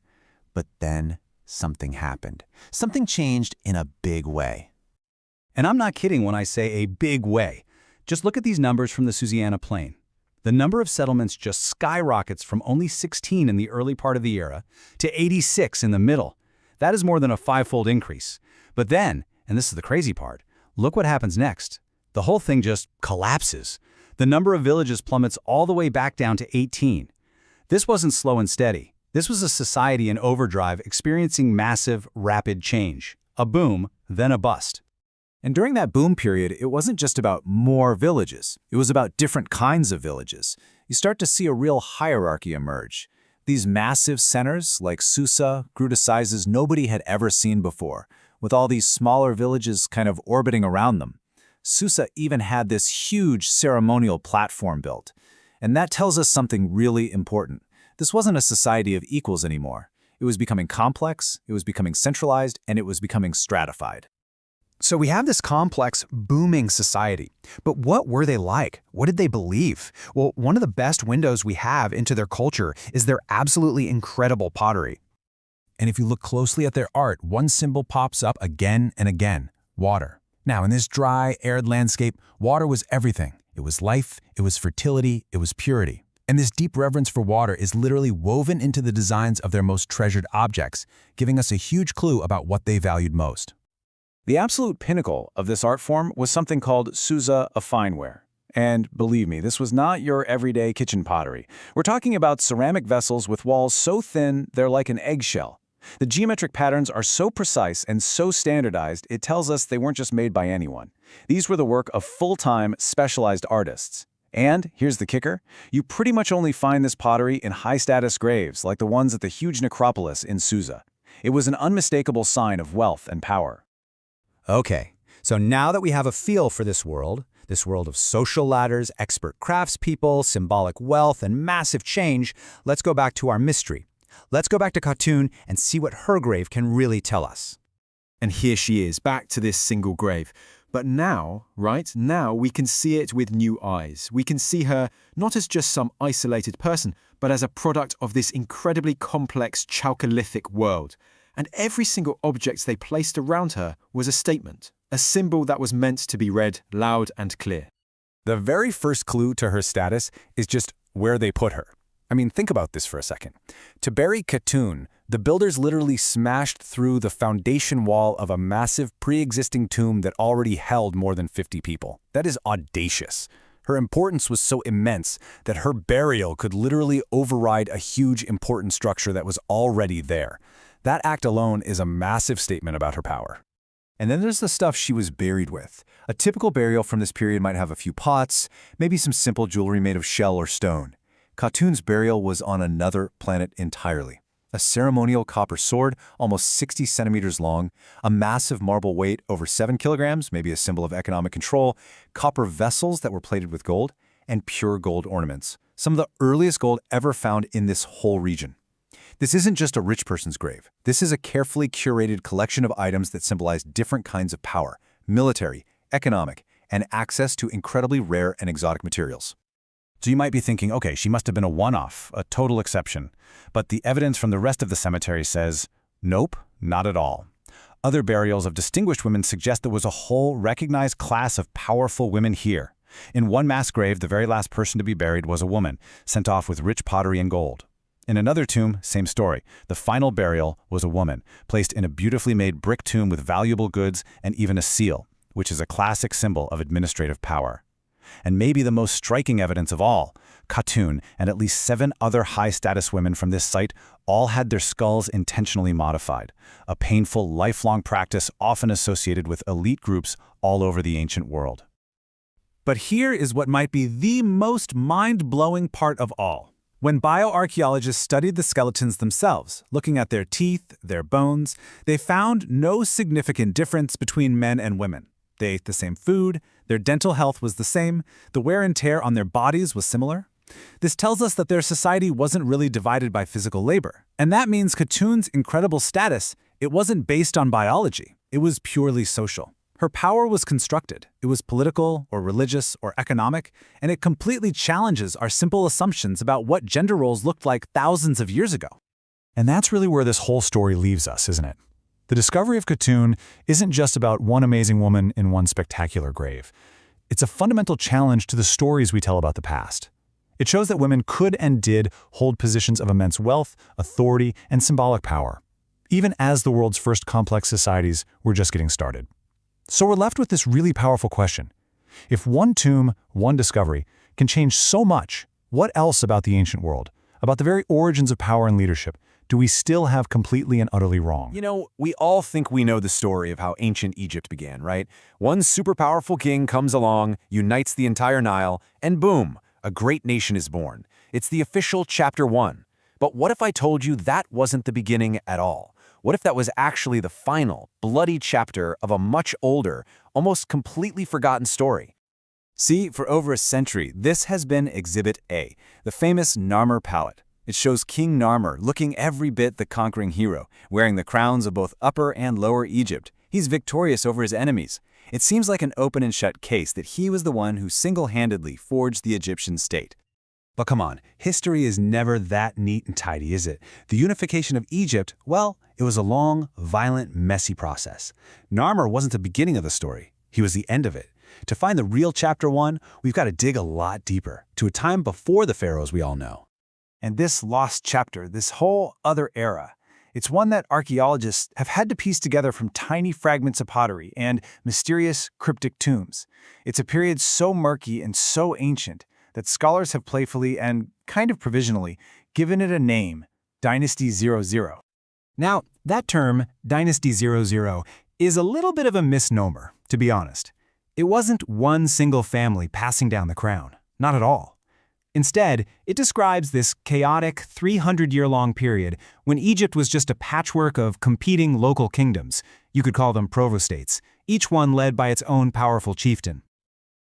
But then something happened. Something changed in a big way. And I'm not kidding when I say a big way. Just look at these numbers from the Susa Plain. The number of settlements just skyrockets from only 16 in the early part of the era to 86 in the middle. That is more than a 5-fold increase. But then, and this is the crazy part, look what happens next. The whole thing just collapses. The number of villages plummets all the way back down to 18. This wasn't slow and steady. This was a society in overdrive experiencing massive, rapid change. A boom, then a bust. And during that boom period, it wasn't just about more villages. It was about different kinds of villages. You start to see a real hierarchy emerge. These massive centers, like Susa, grew to sizes nobody had ever seen before, with all these smaller villages kind of orbiting around them. Susa even had this huge ceremonial platform built. And that tells us something really important. This wasn't a society of equals anymore. It was becoming complex, it was becoming centralized, and it was becoming stratified. So we have this complex, booming society. But what were they like? What did they believe? Well, one of the best windows we have into their culture is their absolutely incredible pottery. And if you look closely at their art, one symbol pops up again and again: water. Now, in this dry, arid landscape, water was everything. It was life, it was fertility, it was purity. And this deep reverence for water is literally woven into the designs of their most treasured objects, giving us a huge clue about what they valued most. The absolute pinnacle of this art form was something called Susa of fineware. And believe me, this was not your everyday kitchen pottery. We're talking about ceramic vessels with walls so thin they're like an eggshell. The geometric patterns are so precise and so standardized, it tells us they weren't just made by anyone. These were the work of full-time, specialized artists. And, here's the kicker, you pretty much only find this pottery in high-status graves like the ones at the huge necropolis in Susa. It was an unmistakable sign of wealth and power. Okay, so now that we have a feel for this world of social ladders, expert craftspeople, symbolic wealth, and massive change, let's go back to our mystery. Let's go back to Khatun and see what her grave can really tell us. And here she is, back to this single grave. But now, right, now we can see it with new eyes. We can see her not as just some isolated person, but as a product of this incredibly complex Chalcolithic world. And every single object they placed around her was a statement, a symbol that was meant to be read loud and clear. The very first clue to her status is just where they put her. I mean, think about this for a second. To bury Khatun, the builders literally smashed through the foundation wall of a massive pre-existing tomb that already held more than 50 people. That is audacious. Her importance was so immense that her burial could literally override a huge important structure that was already there. That act alone is a massive statement about her power. And then there's the stuff she was buried with. A typical burial from this period might have a few pots, maybe some simple jewelry made of shell or stone. Khatun's burial was on another planet entirely. A ceremonial copper sword, almost 60 centimeters long, a massive marble weight over 7 kilograms, maybe a symbol of economic control, copper vessels that were plated with gold, and pure gold ornaments. Some of the earliest gold ever found in this whole region. This isn't just a rich person's grave. This is a carefully curated collection of items that symbolize different kinds of power, military, economic, and access to incredibly rare and exotic materials. So you might be thinking, okay, she must have been a one-off, a total exception. But the evidence from the rest of the cemetery says, nope, not at all. Other burials of distinguished women suggest there was a whole recognized class of powerful women here. In one mass grave, the very last person to be buried was a woman, sent off with rich pottery and gold. In another tomb, same story. The final burial was a woman, placed in a beautifully made brick tomb with valuable goods and even a seal, which is a classic symbol of administrative power. And maybe the most striking evidence of all, Khatun and at least 7 other high-status women from this site all had their skulls intentionally modified, a painful, lifelong practice often associated with elite groups all over the ancient world. But here is what might be the most mind-blowing part of all. When bioarchaeologists studied the skeletons themselves, looking at their teeth, their bones, they found no significant difference between men and women. They ate the same food, their dental health was the same, the wear and tear on their bodies was similar. This tells us that their society wasn't really divided by physical labor. And that means Khatun's incredible status, it wasn't based on biology, it was purely social. Her power was constructed. It was political or religious or economic, and it completely challenges our simple assumptions about what gender roles looked like thousands of years ago. And that's really where this whole story leaves us, isn't it? The discovery of Khatun isn't just about one amazing woman in one spectacular grave. It's a fundamental challenge to the stories we tell about the past. It shows that women could and did hold positions of immense wealth, authority, and symbolic power, even as the world's first complex societies were just getting started. So we're left with this really powerful question. If one tomb, one discovery, can change so much, what else about the ancient world, about the very origins of power and leadership, do we still have completely and utterly wrong? You know, we all think we know the story of how ancient Egypt began, right? One super powerful king comes along, unites the entire Nile, and boom, a great nation is born. It's the official chapter 1. But what if I told you that wasn't the beginning at all? What if that was actually the final, bloody chapter of a much older, almost completely forgotten story? See, for over a century, this has been Exhibit A, the famous Narmer palette. It shows King Narmer looking every bit the conquering hero, wearing the crowns of both Upper and Lower Egypt. He's victorious over his enemies. It seems like an open and shut case that he was the one who single-handedly forged the Egyptian state. But come on, history is never that neat and tidy, is it? The unification of Egypt, well, it was a long, violent, messy process. Narmer wasn't the beginning of the story. He was the end of it. To find the real chapter 1, we've got to dig a lot deeper, to a time before the pharaohs we all know. And this lost chapter, this whole other era, it's one that archaeologists have had to piece together from tiny fragments of pottery and mysterious cryptic tombs. It's a period so murky and so ancient that scholars have playfully and kind of provisionally given it a name, Dynasty 00. Now, that term, Dynasty 00, is a little bit of a misnomer, to be honest. It wasn't one single family passing down the crown, not at all. Instead, it describes this chaotic 300-year-long period when Egypt was just a patchwork of competing local kingdoms. You could call them proto-states, each one led by its own powerful chieftain.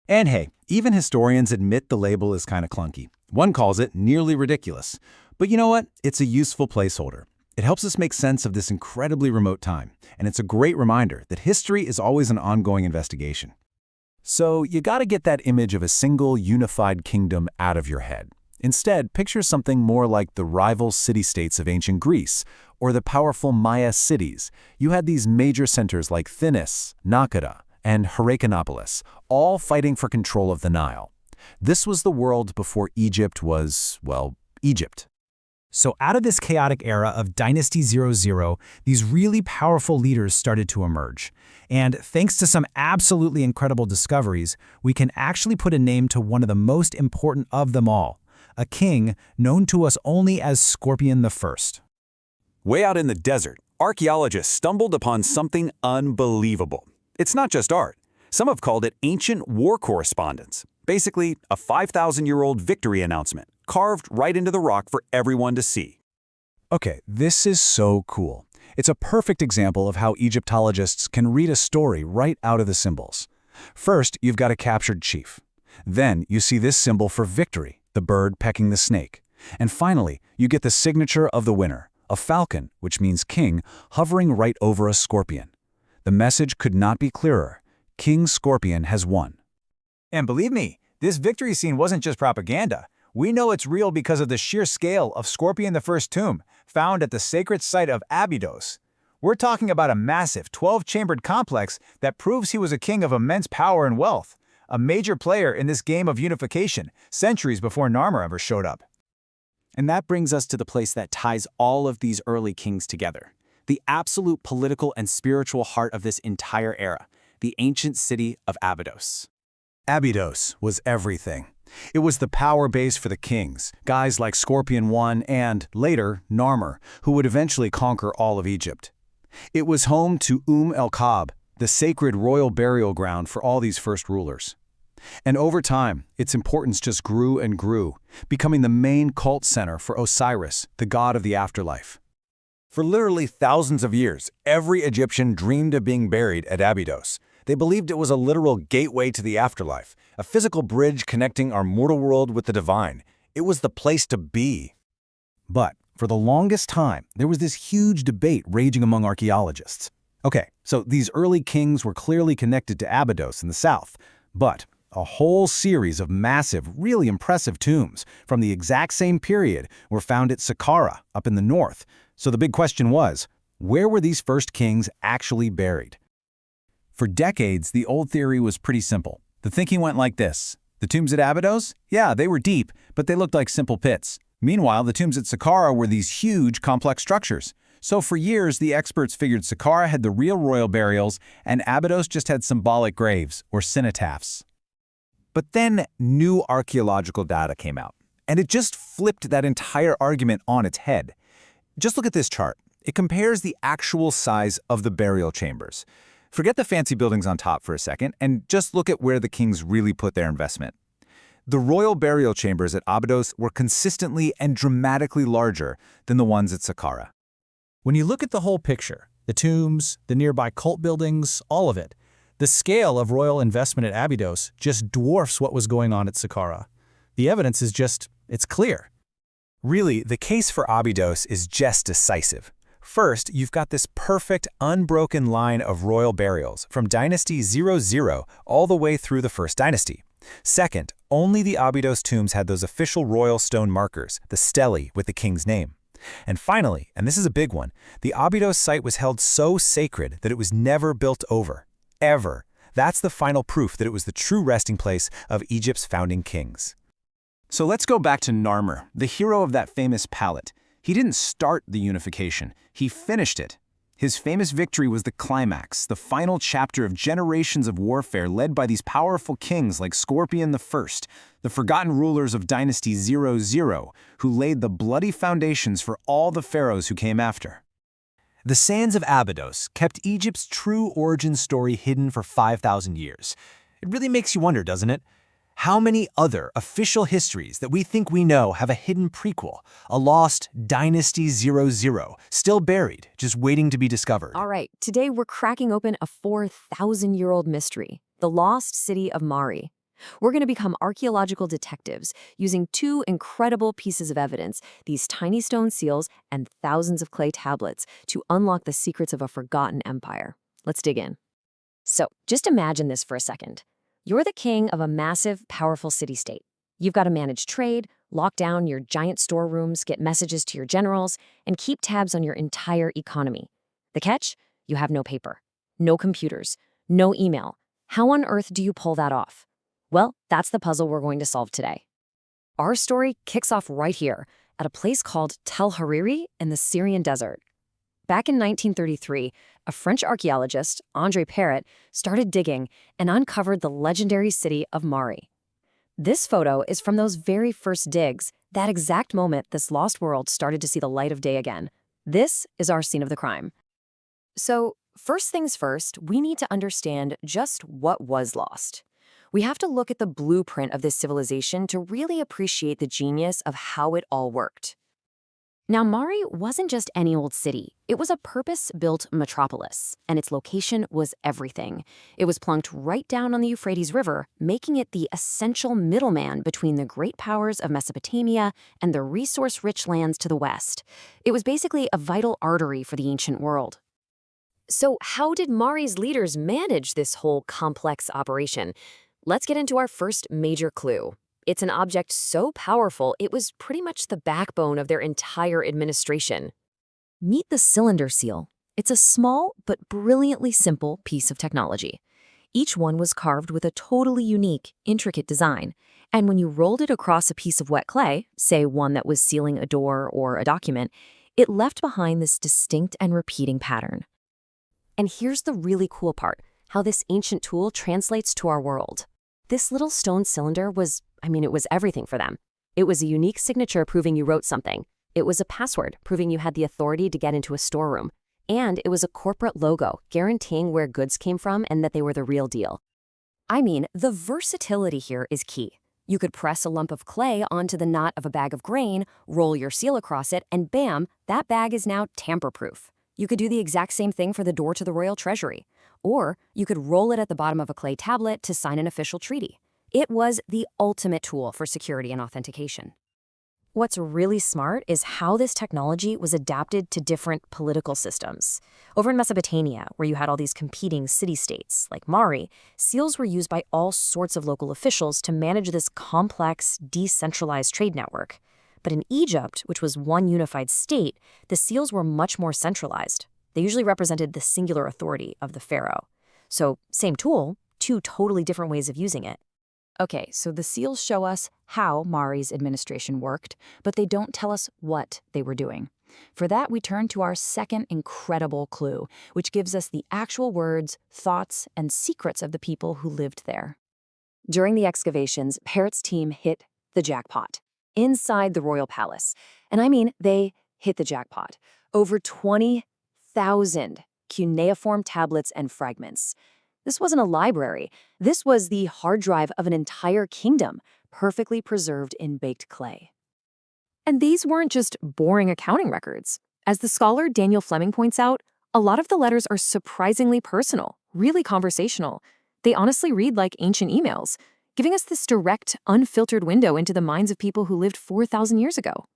And hey, even historians admit the label is kind of clunky. One calls it nearly ridiculous. But you know what? It's a useful placeholder. It helps us make sense of this incredibly remote time, and it's a great reminder that history is always an ongoing investigation. So you gotta get that image of a single, unified kingdom out of your head. Instead, picture something more like the rival city-states of ancient Greece, or the powerful Maya cities. You had these major centers like Thinis, Nakhata, and Heracleopolis, all fighting for control of the Nile. This was the world before Egypt was, well, Egypt. So out of this chaotic era of Dynasty 00, these really powerful leaders started to emerge. And thanks to some absolutely incredible discoveries, we can actually put a name to one of the most important of them all, a king known to us only as Scorpion I. Way out in the desert, archaeologists stumbled upon something unbelievable. It's not just art. Some have called it ancient war correspondence. Basically, a 5,000-year-old victory announcement, carved right into the rock for everyone to see. Okay, this is so cool. It's a perfect example of how Egyptologists can read a story right out of the symbols. First, you've got a captured chief. Then, you see this symbol for victory, the bird pecking the snake. And finally, you get the signature of the winner, a falcon, which means king, hovering right over a scorpion. The message could not be clearer. King Scorpion has won. And believe me, this victory scene wasn't just propaganda. We know it's real because of the sheer scale of Scorpion I's tomb, found at the sacred site of Abydos. We're talking about a massive 12-chambered complex that proves he was a king of immense power and wealth, a major player in this game of unification, centuries before Narmer ever showed up. And that brings us to the place that ties all of these early kings together, the absolute political and spiritual heart of this entire era, the ancient city of Abydos. Abydos was everything. It was the power base for the kings, guys like Scorpion I and, later, Narmer, who would eventually conquer all of Egypt. It was home to el-Kab, the sacred royal burial ground for all these first rulers. And over time, its importance just grew and grew, becoming the main cult center for Osiris, the god of the afterlife. For literally thousands of years, every Egyptian dreamed of being buried at Abydos. They believed it was a literal gateway to the afterlife, a physical bridge connecting our mortal world with the divine. It was the place to be. But for the longest time, there was this huge debate raging among archaeologists. Okay, so these early kings were clearly connected to Abydos in the south, but a whole series of massive, really impressive tombs from the exact same period were found at Saqqara, up in the north. So the big question was, where were these first kings actually buried? For decades, the old theory was pretty simple. The thinking went like this. The tombs at Abydos? Yeah, they were deep, but they looked like simple pits. Meanwhile, the tombs at Saqqara were these huge, complex structures. So for years, the experts figured Saqqara had the real royal burials, and Abydos just had symbolic graves, or cenotaphs. But then new archaeological data came out, and it just flipped that entire argument on its head. Just look at this chart. It compares the actual size of the burial chambers. Forget the fancy buildings on top for a second, and just look at where the kings really put their investment. The royal burial chambers at Abydos were consistently and dramatically larger than the ones at Saqqara. When you look at the whole picture, the tombs, the nearby cult buildings, all of it, the scale of royal investment at Abydos just dwarfs what was going on at Saqqara. The evidence is it's clear. Really, the case for Abydos is just decisive. First, you've got this perfect, unbroken line of royal burials from Dynasty 00 all the way through the First Dynasty. Second, only the Abydos tombs had those official royal stone markers, the stelae with the king's name. And finally, and this is a big one, the Abydos site was held so sacred that it was never built over. Ever. That's the final proof that it was the true resting place of Egypt's founding kings. So let's go back to Narmer, the hero of that famous palette. He didn't start the unification, he finished it. His famous victory was the climax, the final chapter of generations of warfare led by these powerful kings like Scorpion I, the forgotten rulers of Dynasty 00, who laid the bloody foundations for all the pharaohs who came after. The sands of Abydos kept Egypt's true origin story hidden for 5,000 years. It really makes you wonder, doesn't it? How many other official histories that we think we know have a hidden prequel, a lost Dynasty 00, still buried, just waiting to be discovered? All right, today we're cracking open a 4,000-year-old mystery, the lost city of Mari. We're going to become archaeological detectives using two incredible pieces of evidence, these tiny stone seals and thousands of clay tablets, to unlock the secrets of a forgotten empire. Let's dig in. So, just imagine this for a second. You're the king of a massive, powerful city-state. You've got to manage trade, lock down your giant storerooms, get messages to your generals, and keep tabs on your entire economy. The catch? You have no paper, no computers, no email. How on earth do you pull that off? Well, that's the puzzle we're going to solve today. Our story kicks off right here, at a place called Tell Abu in the Syrian desert. Back in 1933, a French archaeologist, André Perret, started digging and uncovered the legendary city of Mari. This photo is from those very first digs, that exact moment this lost world started to see the light of day again. This is our scene of the crime. So, first things first, we need to understand just what was lost. We have to look at the blueprint of this civilization to really appreciate the genius of how it all worked. Now, Mari wasn't just any old city. It was a purpose-built metropolis, and its location was everything. It was plunked right down on the Euphrates River, making it the essential middleman between the great powers of Mesopotamia and the resource-rich lands to the west. It was basically a vital artery for the ancient world. So how did Mari's leaders manage this whole complex operation? Let's get into our first major clue. It's an object so powerful, it was pretty much the backbone of their entire administration. Meet the cylinder seal. It's a small but brilliantly simple piece of technology. Each one was carved with a totally unique, intricate design. And when you rolled it across a piece of wet clay, say one that was sealing a door or a document, it left behind this distinct and repeating pattern. And here's the really cool part, how this ancient tool translates to our world. This little stone cylinder was, it was everything for them. It was a unique signature proving you wrote something. It was a password proving you had the authority to get into a storeroom. And it was a corporate logo guaranteeing where goods came from and that they were the real deal. The versatility here is key. You could press a lump of clay onto the knot of a bag of grain, roll your seal across it, and bam, that bag is now tamper-proof. You could do the exact same thing for the door to the royal treasury. Or you could roll it at the bottom of a clay tablet to sign an official treaty. It was the ultimate tool for security and authentication. What's really smart is how this technology was adapted to different political systems. Over in Mesopotamia, where you had all these competing city-states like Mari, seals were used by all sorts of local officials to manage this complex, decentralized trade network. But in Egypt, which was one unified state, the seals were much more centralized. They usually represented the singular authority of the pharaoh. So, same tool, two totally different ways of using it. Okay, so the seals show us how Mari's administration worked, but they don't tell us what they were doing. For that, we turn to our second incredible clue, which gives us the actual words, thoughts, and secrets of the people who lived there. During the excavations, Perret's team hit the jackpot inside the royal palace. And they hit the jackpot. Over 20,000 cuneiform tablets and fragments. This wasn't a library. This was the hard drive of an entire kingdom, perfectly preserved in baked clay. And these weren't just boring accounting records. As the scholar Daniel Fleming points out, a lot of the letters are surprisingly personal, really conversational. They honestly read like ancient emails, giving us this direct, unfiltered window into the minds of people who lived 4,000 years ago.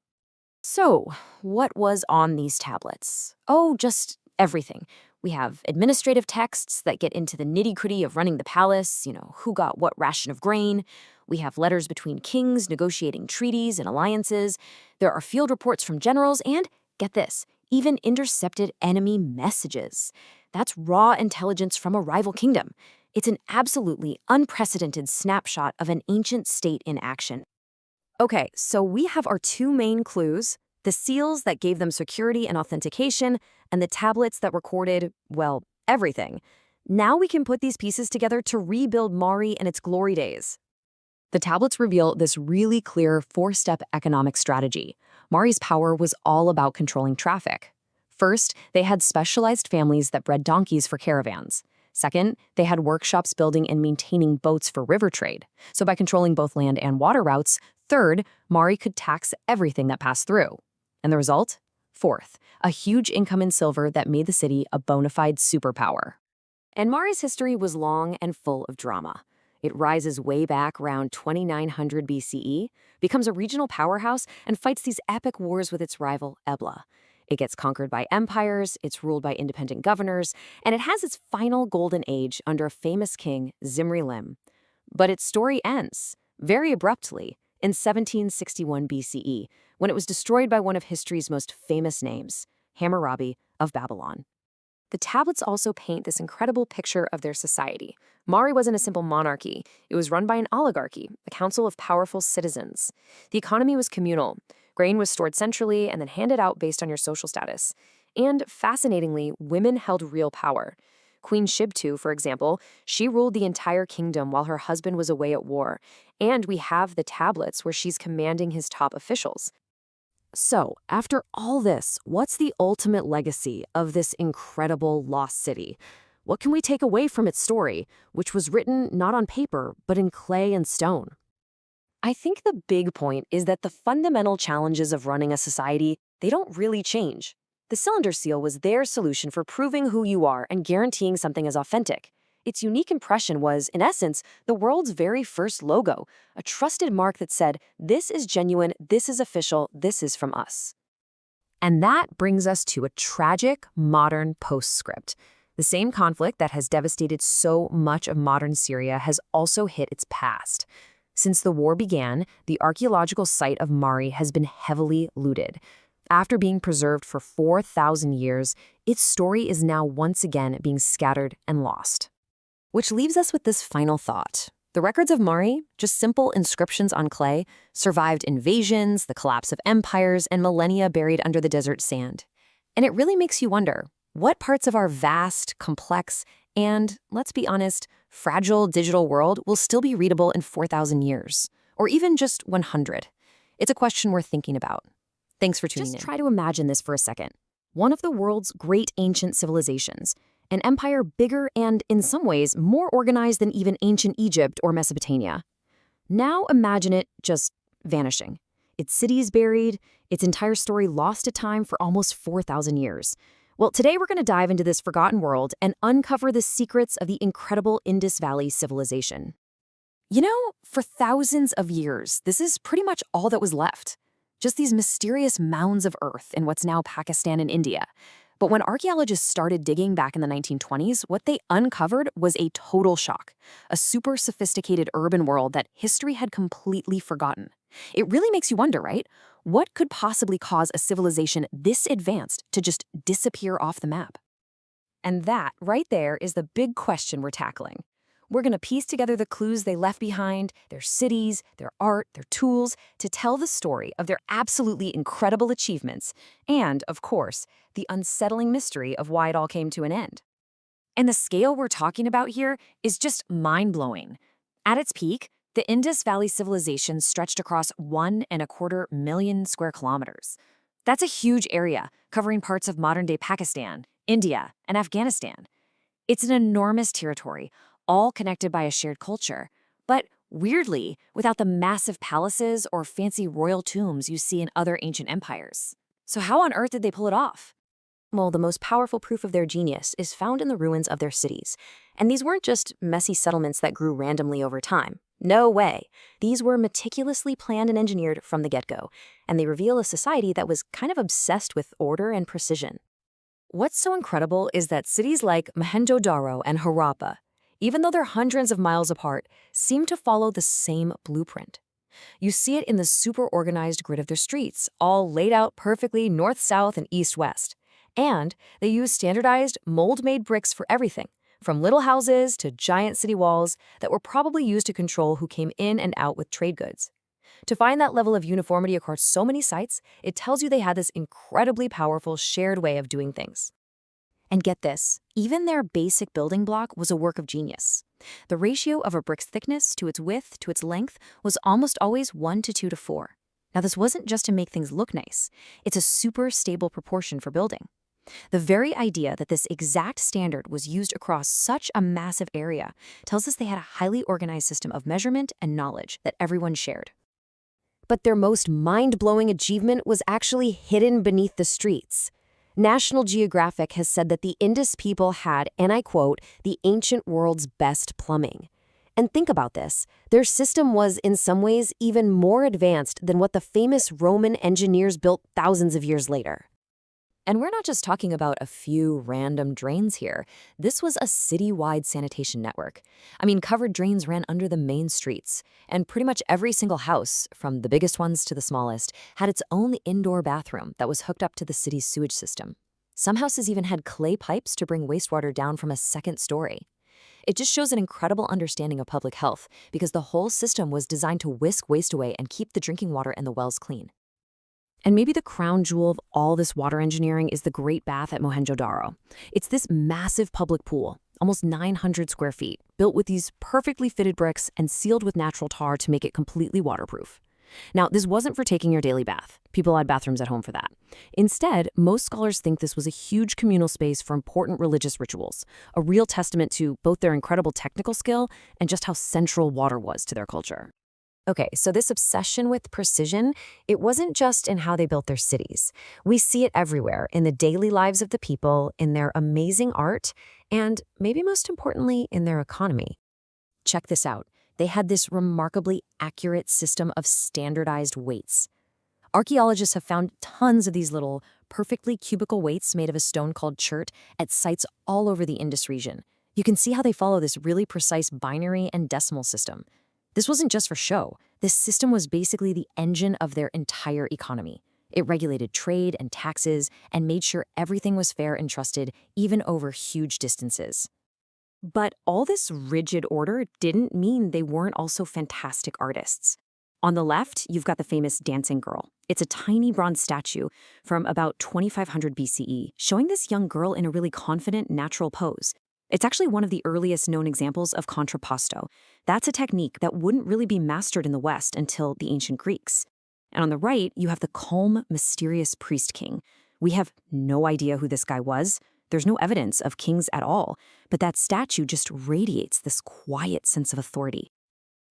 So, what was on these tablets? Oh, just everything. We have administrative texts that get into the nitty-gritty of running the palace, who got what ration of grain. We have letters between kings negotiating treaties and alliances. There are field reports from generals and, get this, even intercepted enemy messages. That's raw intelligence from a rival kingdom. It's an absolutely unprecedented snapshot of an ancient state in action. Okay, so we have our two main clues, the seals that gave them security and authentication, and the tablets that recorded, well, everything. Now we can put these pieces together to rebuild Mari and its glory days. The tablets reveal this really clear four-step economic strategy. Mari's power was all about controlling traffic. First, they had specialized families that bred donkeys for caravans. Second, they had workshops building and maintaining boats for river trade. So by controlling both land and water routes, third, Mari could tax everything that passed through. And the result? Fourth, a huge income in silver that made the city a bona fide superpower. And Mari's history was long and full of drama. It rises way back around 2900 BCE, becomes a regional powerhouse, and fights these epic wars with its rival, Ebla. It gets conquered by empires, it's ruled by independent governors, and it has its final golden age under a famous king, Zimri-Lim. But its story ends, very abruptly, in 1761 BCE, when it was destroyed by one of history's most famous names, Hammurabi of Babylon. The tablets also paint this incredible picture of their society. Mari wasn't a simple monarchy. It was run by an oligarchy, a council of powerful citizens. The economy was communal. Grain was stored centrally and then handed out based on your social status. And fascinatingly, women held real power. Queen Shibtu, for example, she ruled the entire kingdom while her husband was away at war. And we have the tablets where she's commanding his top officials. So, after all this, what's the ultimate legacy of this incredible lost city? What can we take away from its story, which was written not on paper, but in clay and stone? I think the big point is that the fundamental challenges of running a society, they don't really change. The cylinder seal was their solution for proving who you are and guaranteeing something as authentic. Its unique impression was, in essence, the world's very first logo, a trusted mark that said, this is genuine, this is official, this is from us. And that brings us to a tragic, modern postscript. The same conflict that has devastated so much of modern Syria has also hit its past. Since the war began, the archaeological site of Mari has been heavily looted. After being preserved for 4,000 years, its story is now once again being scattered and lost. Which leaves us with this final thought. The records of Mari, just simple inscriptions on clay, survived invasions, the collapse of empires, and millennia buried under the desert sand. And it really makes you wonder, what parts of our vast, complex, and, let's be honest, fragile digital world will still be readable in 4,000 years? Or even just 100? It's a question worth thinking about. Thanks for tuning in. Just try to imagine this for a second. One of the world's great ancient civilizations, an empire bigger and, in some ways, more organized than even ancient Egypt or Mesopotamia. Now imagine it just vanishing. Its cities buried, its entire story lost to time for almost 4,000 years. Well, today we're going to dive into this forgotten world and uncover the secrets of the incredible Indus Valley civilization. You know, for thousands of years, this is pretty much all that was left. Just these mysterious mounds of earth in what's now Pakistan and India. But when archaeologists started digging back in the 1920s, what they uncovered was a total shock, a super sophisticated urban world that history had completely forgotten. It really makes you wonder, right? What could possibly cause a civilization this advanced to just disappear off the map? And that, right there, is the big question we're tackling. We're going to piece together the clues they left behind, their cities, their art, their tools, to tell the story of their absolutely incredible achievements and, of course, the unsettling mystery of why it all came to an end. And the scale we're talking about here is just mind-blowing. At its peak, the Indus Valley civilization stretched across 1.25 million square kilometers. That's a huge area, covering parts of modern-day Pakistan, India, and Afghanistan. It's an enormous territory, all connected by a shared culture, but weirdly, without the massive palaces or fancy royal tombs you see in other ancient empires. So how on earth did they pull it off? Well, the most powerful proof of their genius is found in the ruins of their cities. And these weren't just messy settlements that grew randomly over time. No way. These were meticulously planned and engineered from the get-go, and they reveal a society that was kind of obsessed with order and precision. What's so incredible is that cities like Mohenjo-Daro and Harappa, even though they're hundreds of miles apart, seem to follow the same blueprint. You see it in the super organized grid of their streets, all laid out perfectly north-south and east-west. And they use standardized, mold-made bricks for everything, from little houses to giant city walls that were probably used to control who came in and out with trade goods. To find that level of uniformity across so many sites, it tells you they had this incredibly powerful shared way of doing things. And get this, even their basic building block was a work of genius. The ratio of a brick's thickness to its width to its length was almost always 1 to 2 to 4. Now, this wasn't just to make things look nice. It's a super stable proportion for building. The very idea that this exact standard was used across such a massive area tells us they had a highly organized system of measurement and knowledge that everyone shared. But their most mind-blowing achievement was actually hidden beneath the streets. National Geographic has said that the Indus people had, and I quote, the ancient world's best plumbing. And think about this, their system was in some ways even more advanced than what the famous Roman engineers built thousands of years later. And we're not just talking about a few random drains here. This was a city-wide sanitation network. I mean, covered drains ran under the main streets, and pretty much every single house, from the biggest ones to the smallest, had its own indoor bathroom that was hooked up to the city's sewage system. Some houses even had clay pipes to bring wastewater down from a second story. It just shows an incredible understanding of public health because the whole system was designed to whisk waste away and keep the drinking water and the wells clean. And maybe the crown jewel of all this water engineering is the Great Bath at Mohenjo-Daro. It's this massive public pool, almost 900 square feet, built with these perfectly fitted bricks and sealed with natural tar to make it completely waterproof. Now, this wasn't for taking your daily bath. People had bathrooms at home for that. Instead, most scholars think this was a huge communal space for important religious rituals, a real testament to both their incredible technical skill and just how central water was to their culture. Okay, so this obsession with precision, it wasn't just in how they built their cities. We see it everywhere, in the daily lives of the people, in their amazing art, and maybe most importantly, in their economy. Check this out. They had this remarkably accurate system of standardized weights. Archaeologists have found tons of these little, perfectly cubical weights made of a stone called chert at sites all over the Indus region. You can see how they follow this really precise binary and decimal system. This wasn't just for show. This system was basically the engine of their entire economy. It regulated trade and taxes and made sure everything was fair and trusted, even over huge distances. But all this rigid order didn't mean they weren't also fantastic artists. On the left, you've got the famous dancing girl. It's a tiny bronze statue from about 2500 BCE, showing this young girl in a really confident, natural pose. It's actually one of the earliest known examples of contrapposto. That's a technique that wouldn't really be mastered in the West until the ancient Greeks. And on the right, you have the calm, mysterious priest king. We have no idea who this guy was. There's no evidence of kings at all, but that statue just radiates this quiet sense of authority.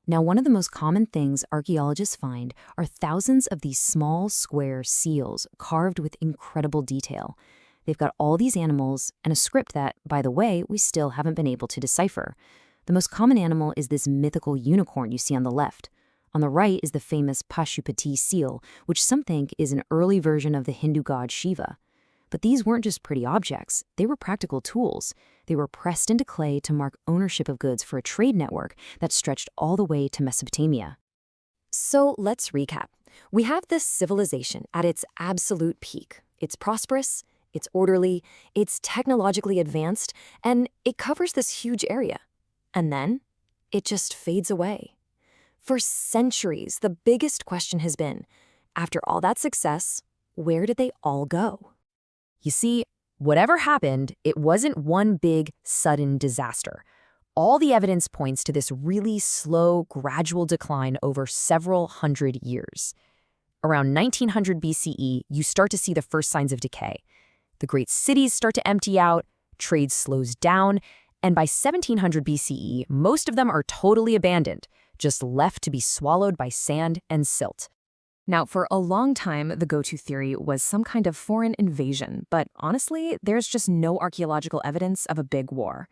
Now, one of the most common things archaeologists find are thousands of these small, square seals carved with incredible detail. They've got all these animals and a script that, by the way, we still haven't been able to decipher. The most common animal is this mythical unicorn you see on the left. On the right is the famous Pashupati seal, which some think is an early version of the Hindu god Shiva. But these weren't just pretty objects, they were practical tools. They were pressed into clay to mark ownership of goods for a trade network that stretched all the way to Mesopotamia. So let's recap. We have this civilization at its absolute peak. It's prosperous, it's orderly, it's technologically advanced, and it covers this huge area. And then it just fades away. For centuries, the biggest question has been, after all that success, where did they all go? You see, whatever happened, it wasn't one big, sudden disaster. All the evidence points to this really slow, gradual decline over several hundred years. Around 1900 BCE, you start to see the first signs of decay. The great cities start to empty out, trade slows down, and by 1700 BCE, most of them are totally abandoned, just left to be swallowed by sand and silt. Now, for a long time, the go-to theory was some kind of foreign invasion, but honestly, there's just no archaeological evidence of a big war.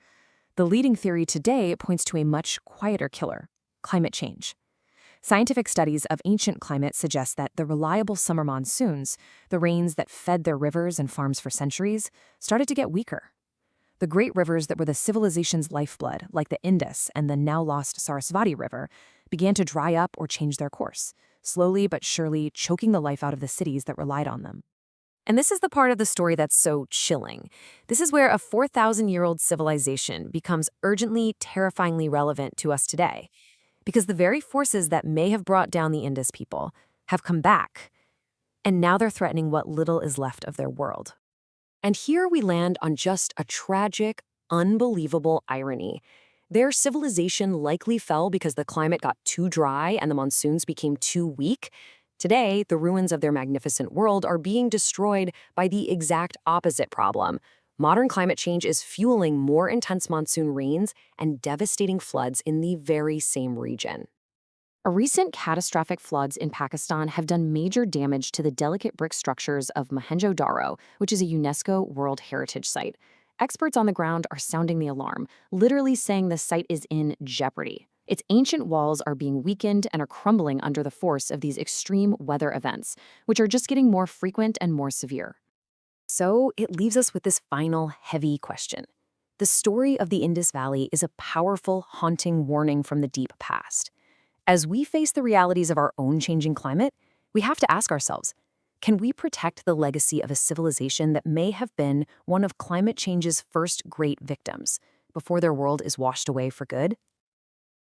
The leading theory today points to a much quieter killer: climate change. Scientific studies of ancient climate suggest that the reliable summer monsoons, the rains that fed their rivers and farms for centuries, started to get weaker. The great rivers that were the civilization's lifeblood, like the Indus and the now-lost Sarasvati River, began to dry up or change their course, slowly but surely choking the life out of the cities that relied on them. And this is the part of the story that's so chilling. This is where a 4,000-year-old civilization becomes urgently, terrifyingly relevant to us today. Because the very forces that may have brought down the Indus people have come back, and now they're threatening what little is left of their world. And here we land on just a tragic, unbelievable irony. Their civilization likely fell because the climate got too dry and the monsoons became too weak. Today, the ruins of their magnificent world are being destroyed by the exact opposite problem. Modern climate change is fueling more intense monsoon rains and devastating floods in the very same region. A recent catastrophic floods in Pakistan have done major damage to the delicate brick structures of Mohenjo-Daro, which is a UNESCO World Heritage Site. Experts on the ground are sounding the alarm, literally saying the site is in jeopardy. Its ancient walls are being weakened and are crumbling under the force of these extreme weather events, which are just getting more frequent and more severe. So it leaves us with this final, heavy question. The story of the Indus Valley is a powerful, haunting warning from the deep past. As we face the realities of our own changing climate, we have to ask ourselves, can we protect the legacy of a civilization that may have been one of climate change's first great victims before their world is washed away for good?